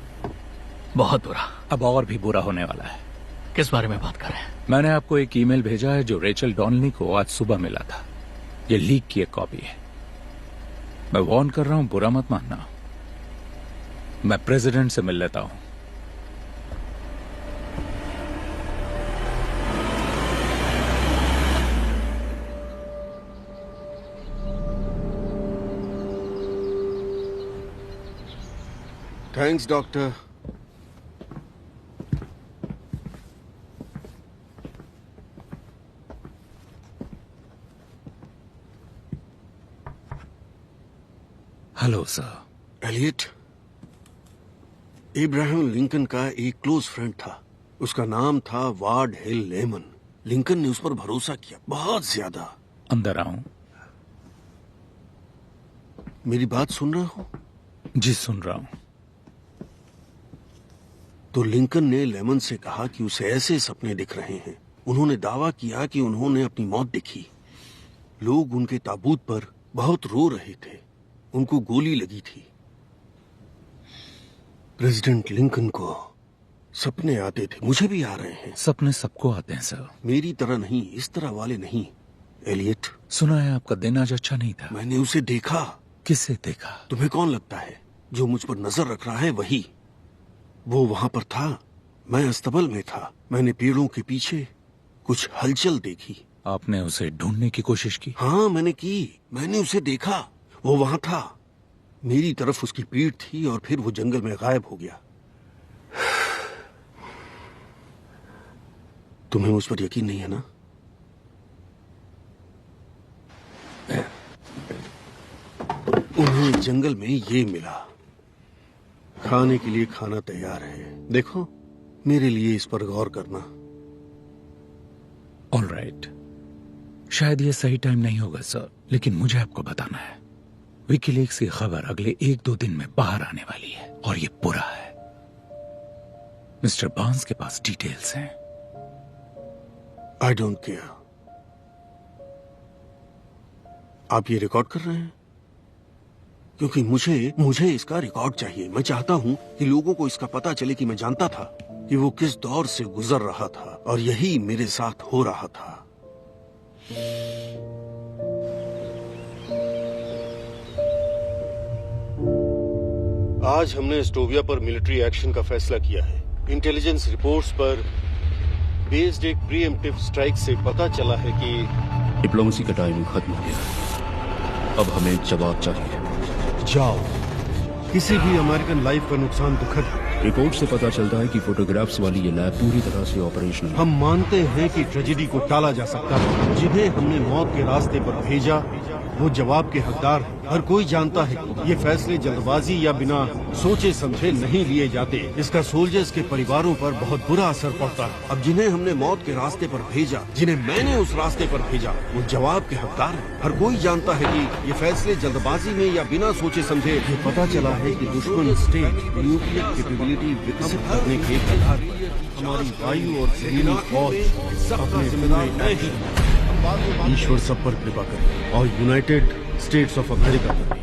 बहुत बुरा। अब और भी बुरा होने वाला है। किस बारे में बात कर रहे हैं? मैंने आपको एक ईमेल भेजा है जो रेचल डॉनली को आज सुबह मिला था। ये लीक की एक कॉपी है। मैं वार्न कर रहा हूं, बुरा मत मानना। मैं प्रेसिडेंट से मिल लेता हूं। Thanks doctor. Hello sir. Elliot, Ibrahim Lincoln का एक क्लोज फ्रेंड था। उसका नाम था वार्ड हिल लेमन। लिंकन ने उस पर भरोसा किया, बहुत ज्यादा। अंदर आऊं? मेरी बात सुन रहे हो? जी सुन रहा हूं। तो लिंकन ने लेमन से कहा कि उसे ऐसे सपने दिख रहे हैं। उन्होंने दावा किया कि उन्होंने अपनी मौत देखी। लोग उनके ताबूत पर बहुत रो रहे थे। उनको गोली लगी थी। प्रेसिडेंट लिंकन को सपने आते थे, मुझे भी आ रहे हैं। सपने सबको आते हैं सर। मेरी तरह नहीं, इस तरह वाले नहीं। एलियट, सुना है आपका दिन आज अच्छा नहीं था। मैंने उसे देखा। किसे देखा? तुम्हें कौन लगता है? जो मुझ पर नजर रख रहा है वही। वो वहां पर था, मैं अस्तबल में था। मैंने पेड़ों के पीछे कुछ हलचल देखी। आपने उसे ढूंढने की कोशिश की? हाँ मैंने की। मैंने उसे देखा, वो वहां था, मेरी तरफ उसकी पीठ थी और फिर वो जंगल में गायब हो गया। तुम्हें उस पर यकीन नहीं है ना? उन्हें जंगल में ये मिला। खाने के लिए खाना तैयार है, देखो, मेरे लिए इस पर गौर करना। ऑलराइट, शायद ये सही टाइम नहीं होगा सर, लेकिन मुझे आपको बताना है। विकीलीक्स की खबर अगले 1-2 दिन में बाहर आने वाली है और ये बुरा है। मिस्टर बार्न्स के पास डिटेल्स हैं। I don't care. आप ये रिकॉर्ड कर रहे हैं? क्योंकि मुझे इसका रिकॉर्ड चाहिए। मैं चाहता हूं कि लोगों को इसका पता चले कि मैं जानता था कि वो किस दौर से गुजर रहा था और यही मेरे साथ हो रहा था। आज हमने एस्टोविया पर मिलिट्री एक्शन का फैसला किया है। इंटेलिजेंस रिपोर्ट्स पर बेस्ड एक प्रीएम्प्टिव स्ट्राइक से पता चला है कि डिप्लोमेसी का टाइम खत्म हो गया। अब हमें जवाब चाहिए। जाओ, किसी भी अमेरिकन लाइफ का नुकसान दुखद है। रिपोर्ट से पता चलता है कि फोटोग्राफ्स वाली ये लैब पूरी तरह से ऑपरेशनल है। हम मानते हैं कि ट्रेजेडी को टाला जा सकता है। जिन्हें हमने मौत के रास्ते पर भेजा वो जवाब के हकदार हैं। हर कोई जानता है कि ये फैसले जल्दबाजी या बिना सोचे समझे नहीं लिए जाते। इसका सोल्जर्स के परिवारों पर बहुत बुरा असर पड़ता है। अब जिन्हें हमने मौत के रास्ते पर भेजा, जिन्हें मैंने उस रास्ते पर भेजा, वो जवाब के हकदार हैं। हर कोई जानता है कि ये फैसले जल्दबाजी में या बिना सोचे समझे। ये पता चला है कि दुश्मन स्टेट न्यूक्लियर कैपेबिलिटी विकसित करने के आधार पर हमारी वायु और जमीनी फौज अपने जिम्मेदारी नहीं। ईश्वर सब पर कृपा करे और यूनाइटेड स्टेट्स ऑफ अमेरिका पर भी।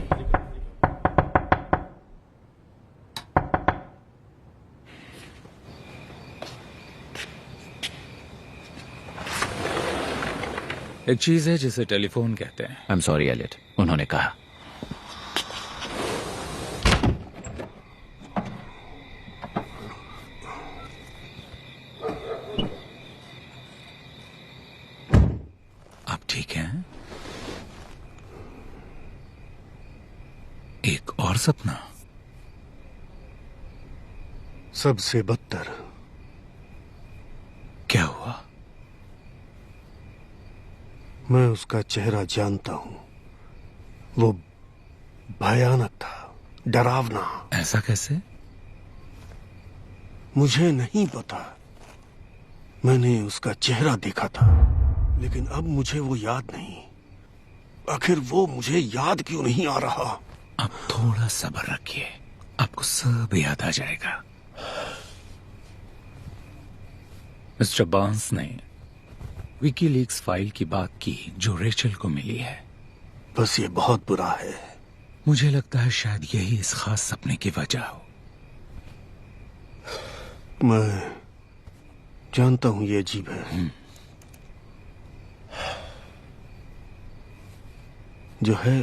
एक चीज है जिसे टेलीफोन कहते हैं। आई एम सॉरी एलियट, उन्होंने कहा। आप ठीक हैं? एक और सपना? सबसे बदतर। क्या हुआ? मैं उसका चेहरा जानता हूं। वो भयानक था, डरावना। ऐसा कैसे? मुझे नहीं पता। मैंने उसका चेहरा देखा था, लेकिन अब मुझे वो याद नहीं। आखिर वो मुझे याद क्यों नहीं आ रहा? आप थोड़ा सब्र रखिए, आपको सब याद आ जाएगा। मिस्टर बार्न्स ने विकीलीक्स फाइल की बात की जो रेचल को मिली है। बस ये बहुत बुरा है। मुझे लगता है शायद यही इस खास सपने की वजह हो। मैं जानता हूं ये अजीब है। जो है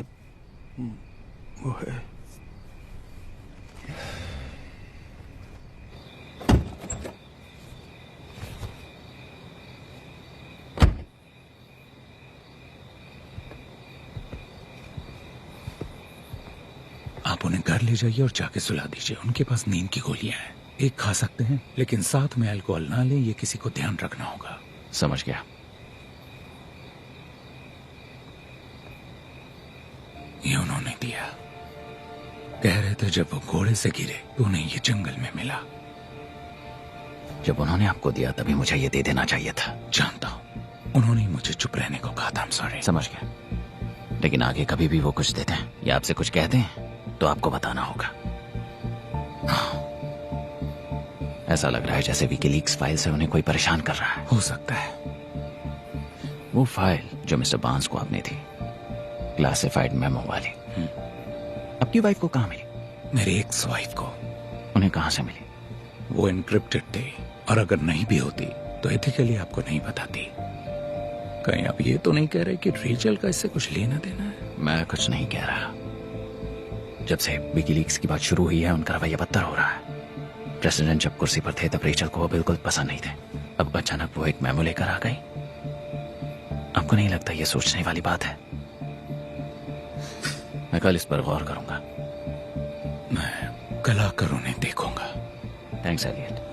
वो है। आप उन्हें घर ले जाइए और जाके सुला दीजिए। उनके पास नींद की गोलियां हैं, एक खा सकते हैं, लेकिन साथ में अल्कोहल ना लें। ये किसी को ध्यान रखना होगा। समझ गया। ये उन्होंने दिया। कह रहे थे जब वो घोड़े से गिरे तो उन्हें ये जंगल में मिला। जब उन्होंने आपको दिया तभी मुझे ये दे देना चाहिए था। जानता हूं, उन्होंने मुझे चुप रहने को कहा था। I'm sorry। समझ गया, लेकिन आगे कभी भी वो कुछ देते हैं या आपसे कुछ कहते हैं तो आपको बताना होगा। ऐसा लग रहा है जैसे विकीलीक्स फाइल से उन्हें कोई परेशान कर रहा है। हो सकता है। वो फाइल जो मिस्टर बार्न्स को आपने थी, क्लासिफाइड मेमो वाली, अपनी वाइफ को कहाँ मिली? मेरी एक्स वाइफ को। उन्हें कहाँ से मिली? वो एनक्रिप्टेड थे, और अगर नहीं भी होती तो एथिकली आपको नहीं बताती। कहीं आप ये तो नहीं कह रहे कि रेचल का इससे कुछ लेना देना है? मैं कुछ नहीं कह रहा। जब से विकीलीक्स की बात शुरू हुई है उनका रवैया बदतर हो रहा है। प्रेसिडेंट जब कुर्सी पर थे तब रेचल को वो बिल्कुल पसंद नहीं थे। अब अचानक वो एक मेमो लेकर आ गई। आपको नहीं लगता ये सोचने वाली बात है? मैं कल इस पर गौर करूंगा। मैं कल आकर उन्हें देखूंगा। Thanks Elliot.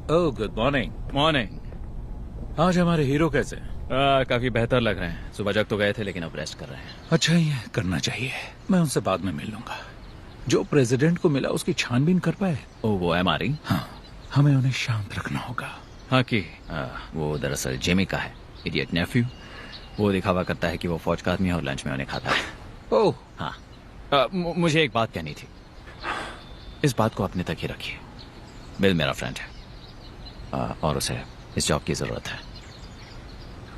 Oh good morning. Morning. आज हमारे हीरो कैसे? काफी बेहतर लग रहे हैं। सुबह जग तो गए थे लेकिन अब रेस्ट कर रहे हैं। अच्छा ही है, करना चाहिए। मैं उनसे बाद में मिल लूंगा। जो प्रेसिडेंट को मिला उसकी छानबीन कर पाए? ओ वो MRE? हाँ, हमें उन्हें शांत रखना होगा। हाँ कि वो दरअसल जेमी का है, इडियट नेफ्यू। वो दिखावा करता है कि वो फौज का आदमी है और लंच में उन्हें खाता है। ओह हाँ। मुझे एक बात कहनी थी। इस बात को अपने तक ही रखिए। बिल मेरा फ्रेंड है और उसे इस जॉब की जरूरत है।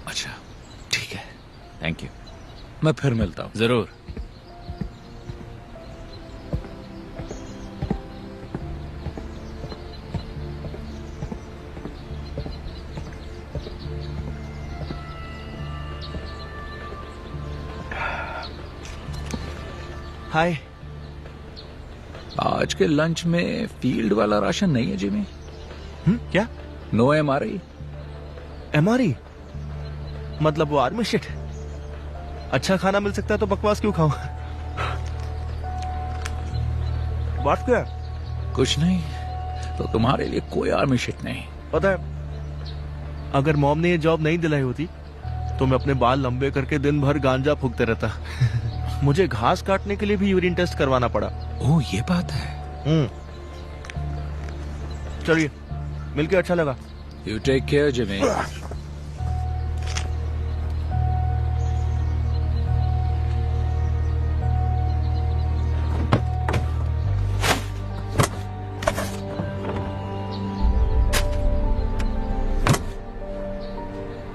अच्छा ठीक है, थैंक यू। मैं फिर मिलता हूँ। जरूर। हाय। आज के लंच में फील्ड वाला राशन नहीं है जिमी। क्या? No MRE। MRE मतलब वो आर्मी शिट। अच्छा खाना मिल सकता है तो बकवास क्यों खाऊं? बात क्या? कुछ नहीं, तो तुम्हारे लिए कोई आर्मी शिट नहीं। पता है, अगर मॉम ने ये जॉब नहीं दिलाई होती तो मैं अपने बाल लंबे करके दिन भर गांजा फूकते रहता। मुझे घास काटने के लिए भी यूरिन टेस्ट करवाना पड़ा। ओह ये बात है। चलिए, मिलके अच्छा लगा। You take care Jimmy.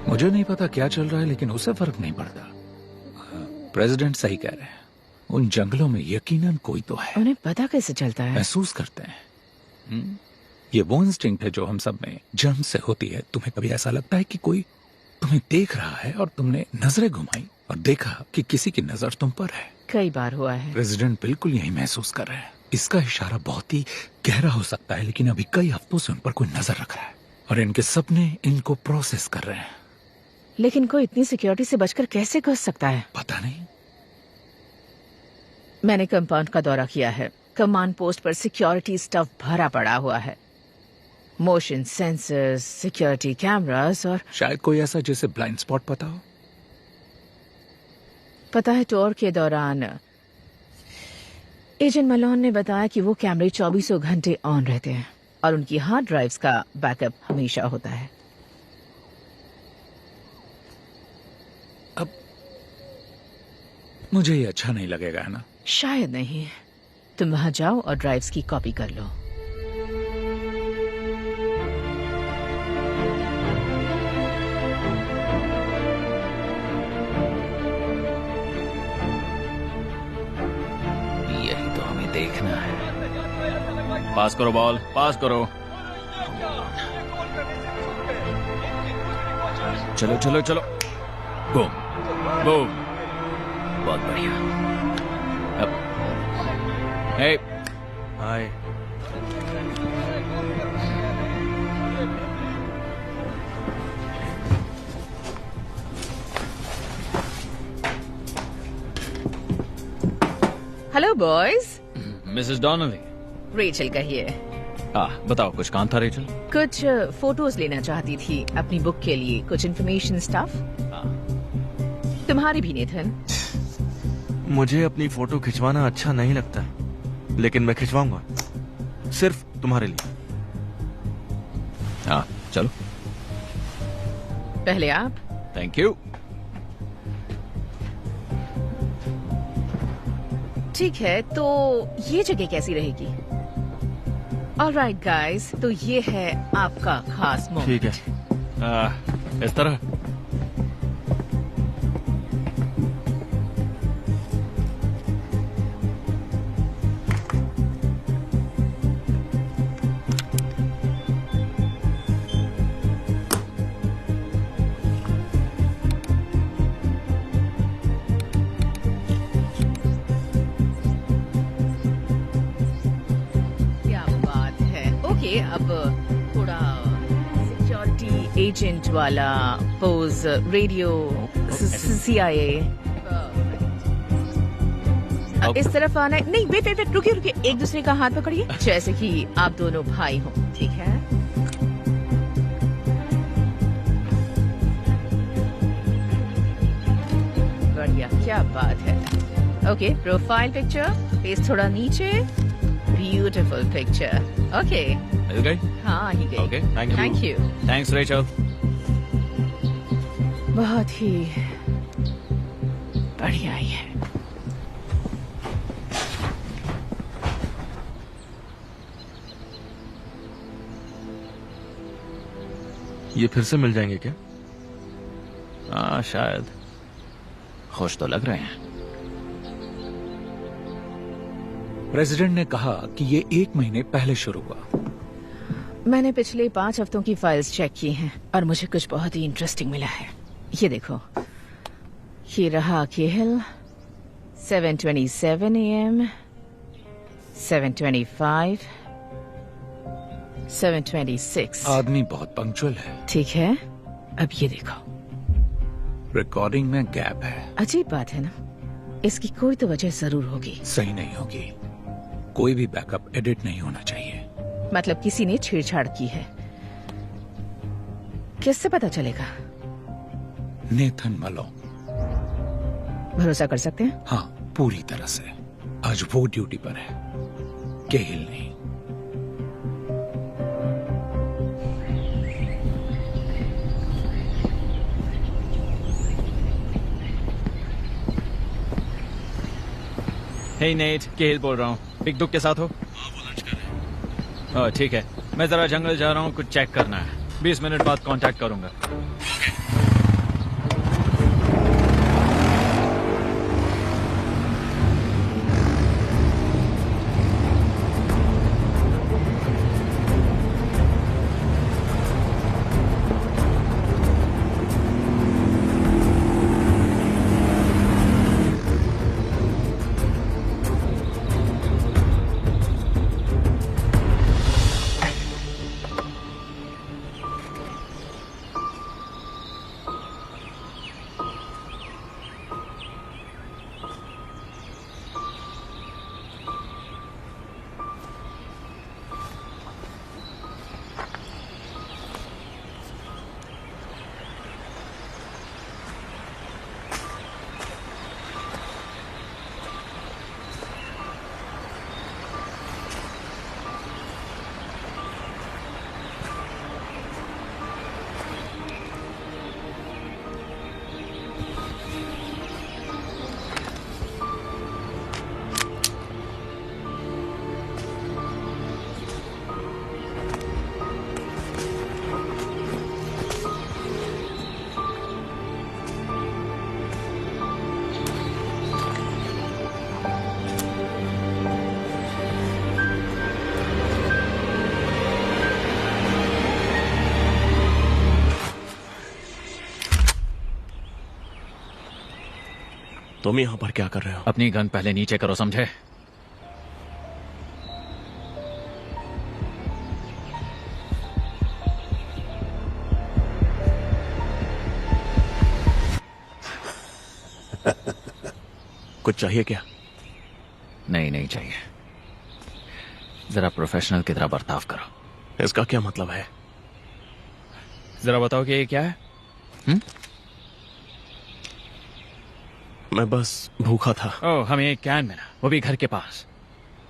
मुझे नहीं पता क्या चल रहा है लेकिन उसे फर्क नहीं पड़ता। प्रेसिडेंट सही कह रहे हैं, उन जंगलों में यकीनन कोई तो है। उन्हें पता कैसे चलता है? महसूस करते हैं। ये वो इंस्टिंक्ट है जो हम सब में जन्म से होती है। तुम्हें कभी ऐसा लगता है कि कोई तुम्हें देख रहा है और तुमने नजरें घुमाई और देखा कि किसी की नजर तुम पर है? कई बार हुआ है। प्रेसिडेंट बिल्कुल यही महसूस कर रहे हैं। इसका इशारा बहुत ही गहरा हो सकता है लेकिन अभी कई हफ्तों से उन पर कोई नजर रख रहा है और इनके सपने इनको प्रोसेस कर रहे हैं। लेकिन कोई इतनी सिक्योरिटी से बचकर कैसे कर सकता है? पता नहीं। मैंने कंपाउंड का दौरा किया है। कमांड पोस्ट पर सिक्योरिटी स्टफ भरा पड़ा हुआ है। मोशन सेंसर्स, सिक्योरिटी कैमरास और शायद कोई ऐसा जिसे ब्लाइंड स्पॉट पता हो। पता है, टूर के दौरान एजेंट मलोन ने बताया कि वो कैमरे 24 घंटे ऑन रहते हैं और उनकी हार्ड ड्राइव्स का बैकअप हमेशा होता है। अब मुझे ये अच्छा नहीं लगेगा, है ना? शायद नहीं। तुम वहां जाओ और ड्राइव्स की कॉपी कर लो। यही तो हमें देखना है। पास करो बॉल, पास करो। चलो चलो चलो। Boom boom. बहुत बढ़िया। अब hey hi. Hello boys. Mrs Donnelly. Rachel कहिए। बताओ, कुछ काम था रेचल? कुछ फोटोज लेना चाहती थी अपनी बुक के लिए, कुछ इन्फॉर्मेशन स्टफ। तुम्हारी भी नेथन। मुझे अपनी फोटो खिंचवाना अच्छा नहीं लगता लेकिन मैं खिंचवाऊंगा, सिर्फ तुम्हारे लिए। चलो। पहले आप। Thank you. ठीक है, तो ये जगह कैसी रहेगी? ऑलराइट गाइस, तो ये है आपका खास मोमेंट। ठीक है, इस तरह। अब थोड़ा सिक्योरिटी एजेंट वाला पोज, रेडियो, CIA। इस तरफ आना है। नहीं, वेट, रुकिए, एक दूसरे का हाथ पकड़िए जैसे कि आप दोनों भाई हो, ठीक है? बढ़िया, क्या बात है। ओके, प्रोफाइल पिक्चर, फेस थोड़ा नीचे, ब्यूटीफुल पिक्चर। ओके, मिल गई? हाँ, ही गई। Okay, thank you. Thanks Rachel. बहुत ही बढ़िया ही है। ये फिर से मिल जाएंगे क्या? हाँ, शायद। खुश तो लग रहे हैं। प्रेसिडेंट ने कहा कि ये 1 महीने पहले शुरू हुआ। मैंने पिछले 5 हफ्तों की फाइल्स चेक की हैं और मुझे कुछ बहुत ही इंटरेस्टिंग मिला है। ये देखो, ये रहा केहल, 7:27 AM, 7:25, 7:26। आदमी बहुत पंक्चुअल है। ठीक है, अब ये देखो, रिकॉर्डिंग में गैप है। अजीब बात है ना? इसकी कोई तो वजह जरूर होगी। सही नहीं होगी। कोई भी बैकअप एडिट नहीं होना चाहिए। मतलब किसी ने छेड़छाड़ की है। किससे पता चलेगा? नेथन मलो। भरोसा कर सकते हैं? हाँ, पूरी तरह से। आज वो ड्यूटी पर है, केहिल नहीं। हे नेट, केहिल बोल रहा हूँ। पिक दुक के साथ हो? ठीक है, मैं जरा जंगल जा रहा हूँ, कुछ चेक करना है। 20 मिनट बाद कांटेक्ट करूंगा। तुम यहाँ पर क्या कर रहे हो? अपनी गन पहले नीचे करो, समझे? कुछ चाहिए क्या? नहीं चाहिए। जरा प्रोफेशनल की तरह बर्ताव करो। इसका क्या मतलब है? जरा बताओ कि ये क्या है? मैं बस भूखा था। ओह, हमें एक कैन मिला, वो भी घर के पास।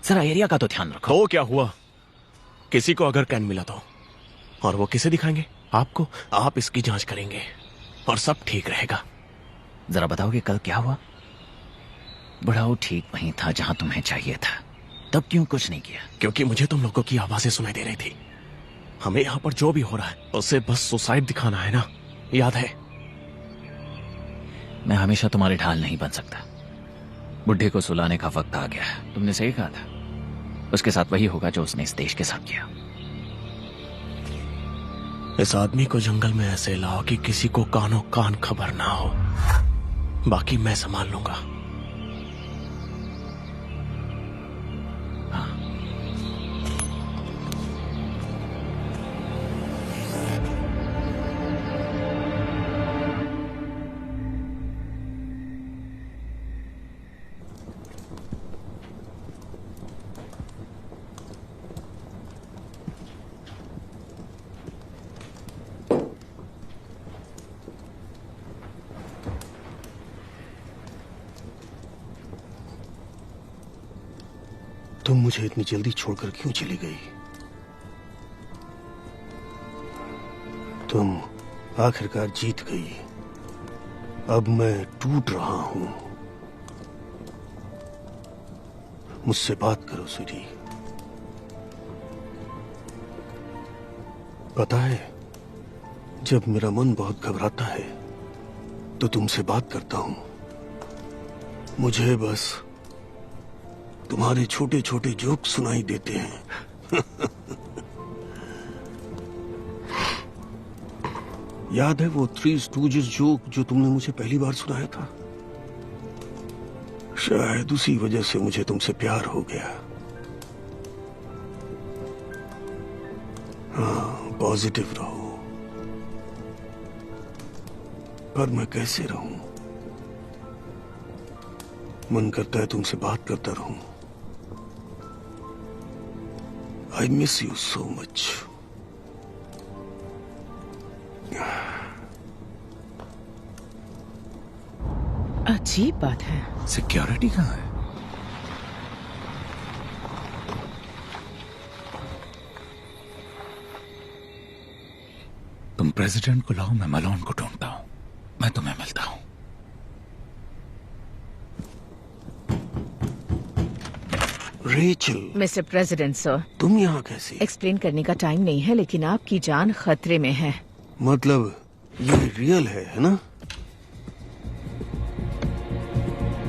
जरा एरिया का तो ध्यान रखो। तो क्या हुआ? किसी को अगर कैन मिला तो, और वो किसे दिखाएंगे? आपको। आप इसकी जांच करेंगे और सब ठीक रहेगा। जरा बताओ कि कल क्या हुआ? बुढ़ाऊ ठीक वहीं था जहां तुम्हें चाहिए था, तब क्यों कुछ नहीं किया? क्योंकि मुझे तुम लोगों की आवाजें सुनाई दे रही थी। हमें यहाँ पर जो भी हो रहा है उसे बस सुसाइड दिखाना है ना, याद है? मैं हमेशा तुम्हारे ढाल नहीं बन सकता। बुढ़े को सुलाने का वक्त आ गया है। तुमने सही कहा था, उसके साथ वही होगा जो उसने इस देश के साथ किया। इस आदमी को जंगल में ऐसे लाओ कि किसी को कानों कान खबर ना हो, बाकी मैं संभाल लूंगा। तुम मुझे इतनी जल्दी छोड़कर क्यों चली गई? तुम आखिरकार जीत गई। अब मैं टूट रहा हूं। मुझसे बात करो स्वीटी। पता है, जब मेरा मन बहुत घबराता है तो तुमसे बात करता हूं। मुझे बस तुम्हारे छोटे छोटे जोक सुनाई देते हैं। याद है वो थ्री स्टूजेस जोक जो तुमने मुझे पहली बार सुनाया था? शायद उसी वजह से मुझे तुमसे प्यार हो गया। हाँ, पॉजिटिव रहो। पर मैं कैसे रहूं? मन करता है तुमसे बात करता रहूं। I miss you so much. अजीब बात है। सिक्योरिटी कहाँ है? तुम प्रेसिडेंट को लाओ, मैं मलोन को ढूंढता हूं। मैं तुम्हें मिलता हूं। रेचल। मिस्टर प्रेसिडेंट सर, तुम यहाँ कैसे? एक्सप्लेन करने का टाइम नहीं है, लेकिन आपकी जान खतरे में है। मतलब ये रियल है ना?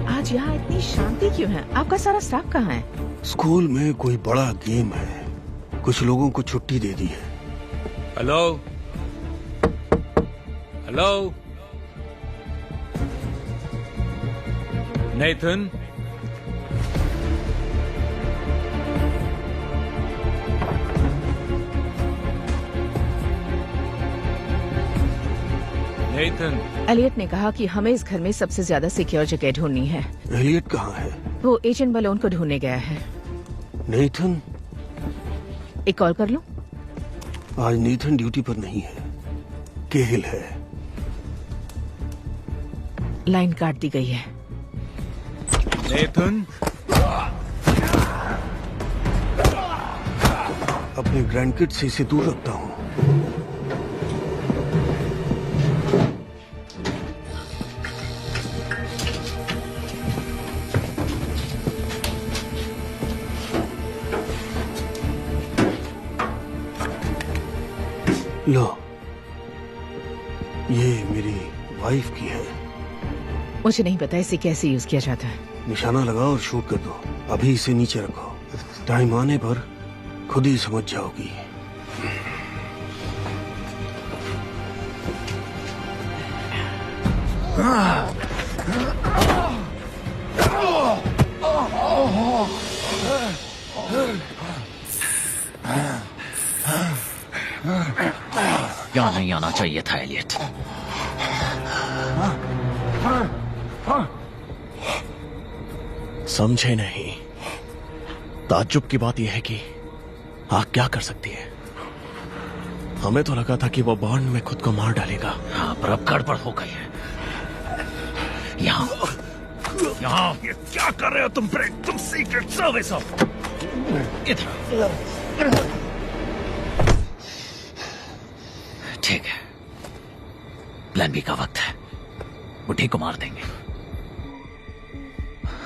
आज यहाँ इतनी शांति क्यों है? आपका सारा स्टाफ कहाँ है? स्कूल में कोई बड़ा गेम है, कुछ लोगों को छुट्टी दे दी है। Hello hello, Nathan. Nathan. Elliot ने कहा कि हमें इस घर में सबसे ज्यादा सिक्योर जगह ढूंढनी है। एलियट कहाँ है? वो एजेंट बलोन को ढूंढने गया है। नेथन? एक कॉल कर लूं? आज नेथन ड्यूटी पर नहीं है, केहिल है। लाइन काट दी गई है। नेथन। अपने ग्रैंडकिड से इसे दूर रखता हूँ। लो, ये मेरी वाइफ की है। मुझे नहीं पता इसे कैसे यूज किया जाता है। निशाना लगाओ और शूट कर दो। अभी इसे नीचे रखो, टाइम आने पर खुद ही समझ जाओगी। यहाँ नहीं आना चाहिए था एलियट। समझे नहीं। ताज्जुब की बात यह है कि आग क्या कर सकती है। हमें तो लगा था कि वो बॉन्ड में खुद को मार डालेगा। हाँ, पर अब गड़बड़ हो गई है। यहाँ ये क्या कर रहे हो तुम? तुम सीक्रेट सर्विस हो। इधर। ठीक है, प्लान बी का वक्त है। बुढ़ी को मार देंगे।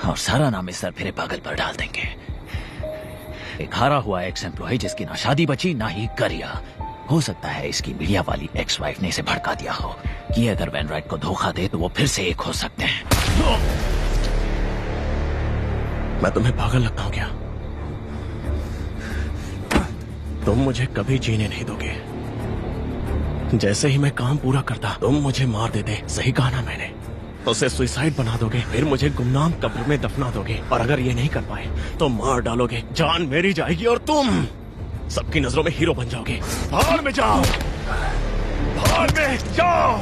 और सारा नाम इस सरफिरे पागल पर डाल देंगे। एक हारा हुआ एक्स एम्प्लॉय जिसकी ना शादी बची ना ही करियर। हो सकता है इसकी मीडिया वाली एक्स वाइफ ने इसे भड़का दिया हो कि अगर वैनराइट को धोखा दे तो वो फिर से एक हो सकते हैं। मैं तुम्हें पागल लगता हूं क्या? तुम मुझे कभी जीने नहीं दोगे। जैसे ही मैं काम पूरा करता तुम मुझे मार देते। सही कहा ना मैंने? उसे सुसाइड बना दोगे, फिर मुझे गुमनाम कब्र में दफना दोगे, और अगर ये नहीं कर पाए तो मार डालोगे। जान मेरी जाएगी और तुम सबकी नजरों में हीरो बन जाओगे। भाड़ में जाओ, भाड़ में जाओ,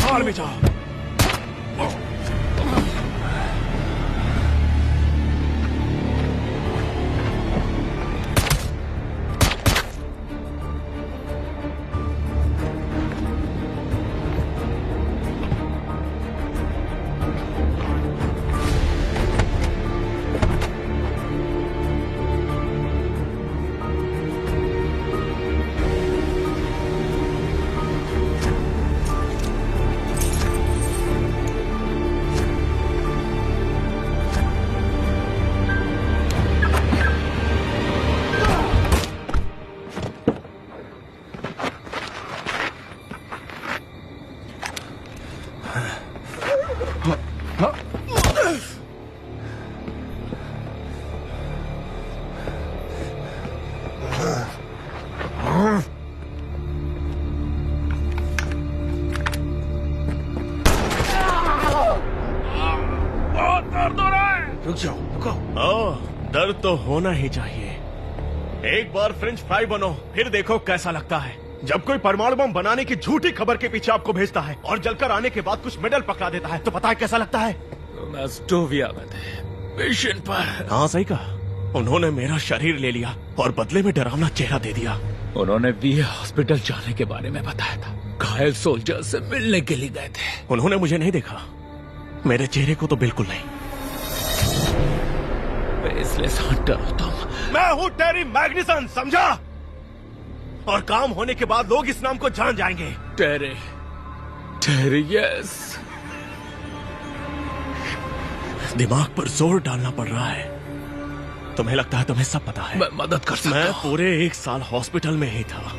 भाड़ में जाओ। रुक जाओ, रुको। दर्द तो होना ही चाहिए। एक बार फ्रेंच फ्राई बनो, फिर देखो कैसा लगता है। जब कोई परमाणु बम बनाने की झूठी खबर के पीछे आपको भेजता है और जलकर आने के बाद कुछ मेडल पकड़ा देता है, तो पता है कैसा लगता है? तुम एस्टोविया में थे, मिशन पर। हाँ सही कहा। उन्होंने मेरा शरीर ले लिया और बदले में डरावना चेहरा दे दिया। उन्होंने वी हॉस्पिटल जाने के बारे में बताया था। घायल सोल्जर से मिलने के लिए गए थे। उन्होंने मुझे नहीं देखा, मेरे चेहरे को तो बिल्कुल नहीं। फेसलेस हंटर हो तुम। मैं हूँ टेरी मैग्निसन, समझा? और काम होने के बाद लोग इस नाम को जान जाएंगे। टेरी, टेरी, यस। दिमाग पर जोर डालना पड़ रहा है। तुम्हें लगता है तुम्हें सब पता है? मैं मदद कर सकता मैं हूँ। पूरे 1 साल हॉस्पिटल में ही था,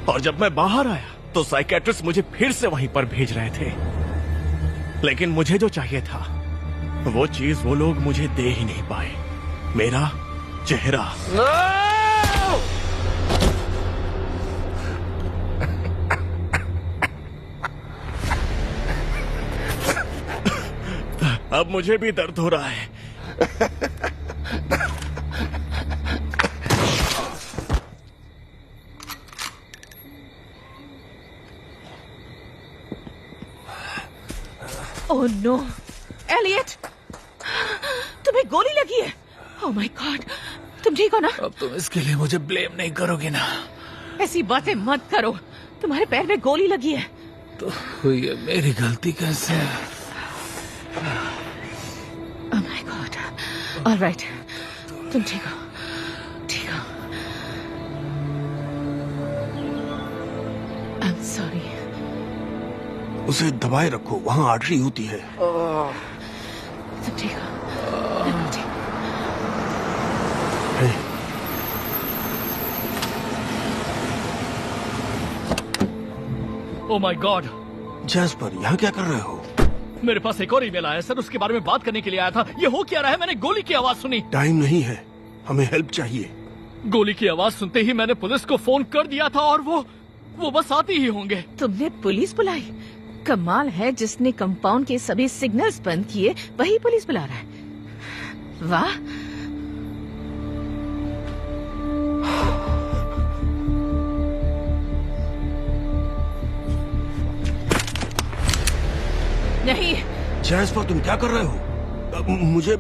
और जब मैं बाहर आया तो साइकेट्रिस्ट मुझे फिर से वहीं पर भेज रहे थे। लेकिन मुझे जो चाहिए था वो चीज वो लोग मुझे दे ही नहीं पाए। मेरा चेहरा। अब मुझे भी दर्द हो रहा है। ओह नो, एलियट, तुम्हें गोली लगी है। ओह माय गॉड, तुम ठीक हो ना? अब तुम इसके लिए मुझे ब्लेम नहीं करोगे ना? ऐसी बातें मत करो, तुम्हारे पैर में गोली लगी है। तो ये मेरी गलती कैसे है? ओह माय गॉड, ऑलराइट, तुम ठीक हो, ठीक हो। I am sorry. उसे दबाए रखो, वहाँ आर्टरी होती है। तुम ठीक हो? ठीक। ओह माय गॉड, जैस्पर, यहाँ क्या कर रहे हो? मेरे पास एक और ईमेल आया सर, उसके बारे में बात करने के लिए आया था। ये हो क्या रहा है? मैंने गोली की आवाज सुनी। टाइम नहीं है, हमें हेल्प चाहिए। गोली की आवाज सुनते ही मैंने पुलिस को फोन कर दिया था, और वो बस आती ही होंगे। तुमने पुलिस बुलाई? कमाल है, जिसने कंपाउंड के सभी सिग्नल्स बंद किए वही पुलिस बुला रहा है। वाह। नहीं। जैस्पर, तुम क्या कर रहे हो? मुझे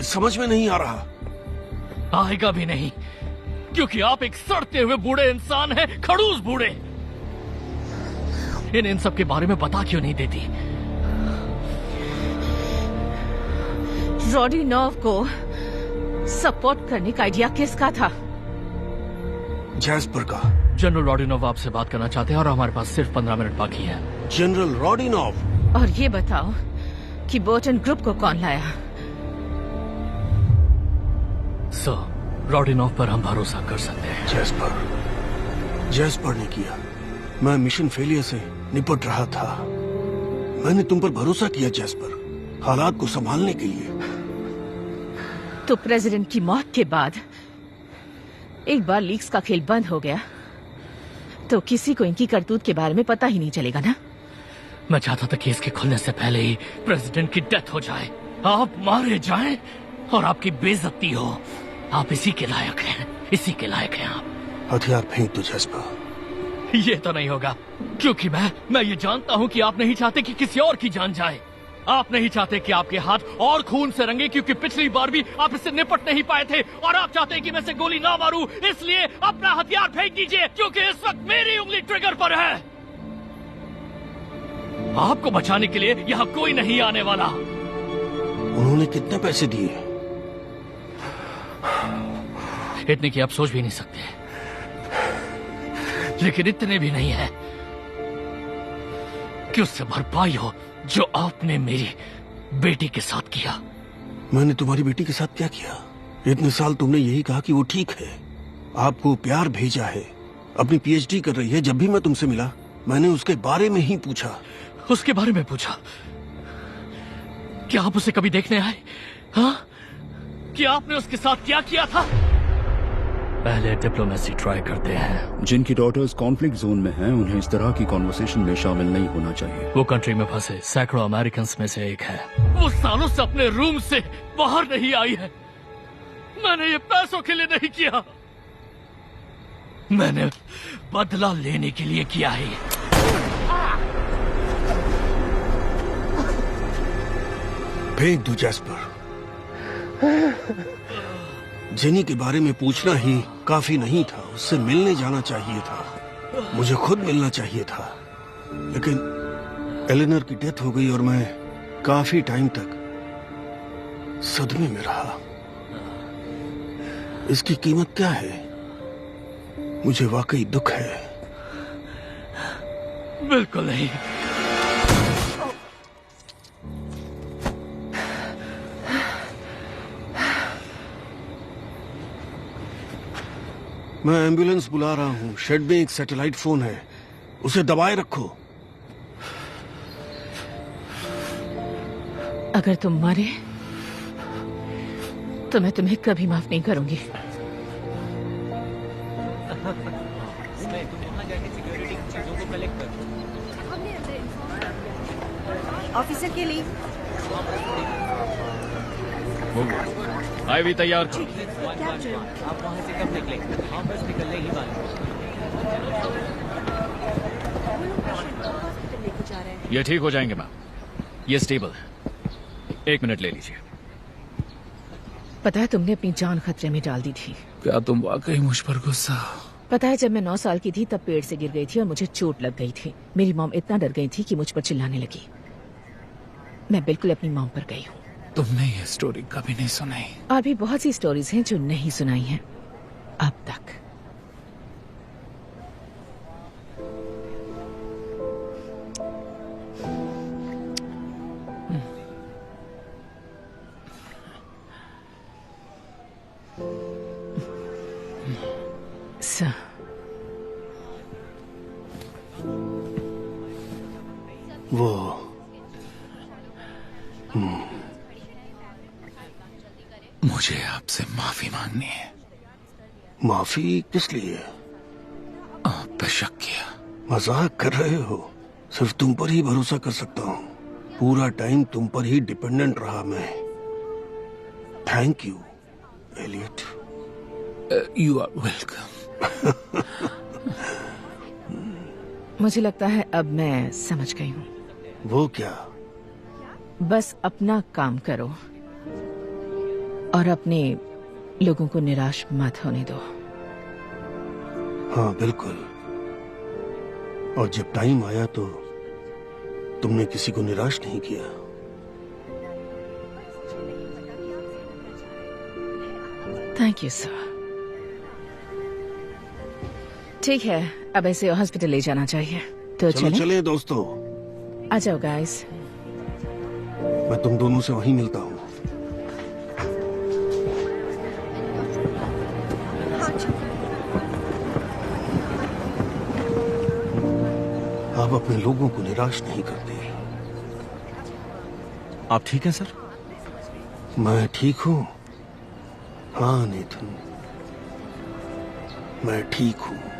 समझ में नहीं आ रहा। आएगा भी नहीं, क्योंकि आप एक सड़ते हुए बूढ़े इंसान हैं, खड़ूस बूढ़े। इन सब के बारे में बता क्यों नहीं देती? रोडिनोव को सपोर्ट करने का आइडिया किसका था? जैस्पर का। जनरल रोडिनोव आपसे बात करना चाहते हैं, और हमारे पास सिर्फ 15 मिनट बाकी है। जनरल रोडिनोव? और ये बताओ कि बोटन ग्रुप को कौन लाया? सो रॉडिनॉफ पर हम भरोसा कर सकते हैं? जैस्पर ने किया। मैं मिशन फेलियर से निपट रहा था। मैंने तुम पर भरोसा किया जैस्पर, हालात को संभालने के लिए। तो प्रेसिडेंट की मौत के बाद एक बार लीक्स का खेल बंद हो गया तो किसी को इनकी करतूत के बारे में पता ही नहीं चलेगा ना। मैं चाहता था कि इसके खुलने से पहले ही प्रेसिडेंट की डेथ हो जाए, आप मारे जाएं और आपकी बेइज्जती हो। आप इसी के लायक हैं, इसी के लायक हैं आप। हथियार फेंक दो जैस्पर। ये तो नहीं होगा, क्योंकि मैं ये जानता हूँ कि आप नहीं चाहते कि किसी और की जान जाए। आप नहीं चाहते कि आपके हाथ और खून से रंगे, क्योंकि पिछली बार भी आप इससे निपट नहीं पाए थे। और आप चाहते हैं कि मैं से गोली ना मारूं, इसलिए अपना हथियार फेंक दीजिए, क्योंकि इस वक्त मेरी उंगली ट्रिगर पर है। आपको बचाने के लिए यहाँ कोई नहीं आने वाला। उन्होंने कितने पैसे दिए? इतने की आप सोच भी नहीं सकते, लेकिन इतने भी नहीं है कि उससे भरपाई हो जो आपने मेरी बेटी के साथ किया। मैंने तुम्हारी बेटी के साथ क्या किया? इतने साल तुमने यही कहा कि वो ठीक है, आपको प्यार भेजा है, अपनी पीएचडी कर रही है। जब भी मैं तुमसे मिला मैंने उसके बारे में ही पूछा। उसके बारे में पूछा? क्या आप उसे कभी देखने आए? हाँ, क्या आपने उसके साथ क्या किया था? पहले डिप्लोमेसी ट्राई करते हैं। जिनकी डॉटर्स कॉन्फ्लिक्ट जोन में हैं, उन्हें इस तरह की कॉन्वर्सेशन में शामिल नहीं होना चाहिए। वो कंट्री में फंसे सैकड़ों अमेरिकन में से एक है। वो सालों से अपने रूम से बाहर नहीं आई है। मैंने ये पैसों के लिए नहीं किया, मैंने बदला लेने के लिए किया है। फेंक दो जैस्पर। जेनी के बारे में पूछना ही काफी नहीं था, उससे मिलने जाना चाहिए था, मुझे खुद मिलना चाहिए था। लेकिन एलेनर की डेथ हो गई और मैं काफी टाइम तक सदमे में रहा। इसकी कीमत क्या है? मुझे वाकई दुख है। बिल्कुल नहीं। मैं एम्बुलेंस बुला रहा हूँ। शेड में एक सैटेलाइट फोन है, उसे दबाए रखो। अगर तुम मरे तो मैं तुम्हें कभी माफ नहीं करूंगी। ऑफिसर के लिए आईवी तैयार। आप वहां से कब निकले? हम बस निकलने ही वाले हैं। ये ठीक हो जाएंगे मैम, ये स्टेबल है। 1 मिनट ले लीजिए। पता है तुमने अपनी जान खतरे में डाल दी थी। क्या तुम वाकई मुझ पर गुस्सा हो? पता है जब मैं 9 साल की थी तब पेड़ से गिर गई थी और मुझे चोट लग गई थी। मेरी मॉम इतना डर गई थी कि मुझ पर चिल्लाने लगी। मैं बिल्कुल अपनी मॉम पर गई हूँ। तुमने ये स्टोरी कभी नहीं सुनाई। और भी बहुत सी स्टोरीज हैं जो नहीं सुनाई हैं अब तक। वो मुझे आपसे माफी मांगनी है। माफी किस लिए? आप पे शक किया। मजाक कर रहे हो? सिर्फ तुम पर ही भरोसा कर सकता हूँ। पूरा टाइम तुम पर ही डिपेंडेंट रहा मैं। Thank you Elliot. You are welcome. मुझे लगता है अब मैं समझ गई हूँ। वो क्या? बस अपना काम करो और अपने लोगों को निराश मत होने दो। हाँ बिल्कुल। और जब टाइम आया तो तुमने किसी को निराश नहीं किया। Thank you sir. ठीक है, अब ऐसे हॉस्पिटल ले जाना चाहिए। तो चलो चले दोस्तों। आ जाओ गाइस। मैं तुम दोनों से वहीं मिलता हूँ। में लोगों को निराश नहीं करती। आप ठीक हैं सर? मैं ठीक हूं। हाँ नेथन, मैं ठीक हूं।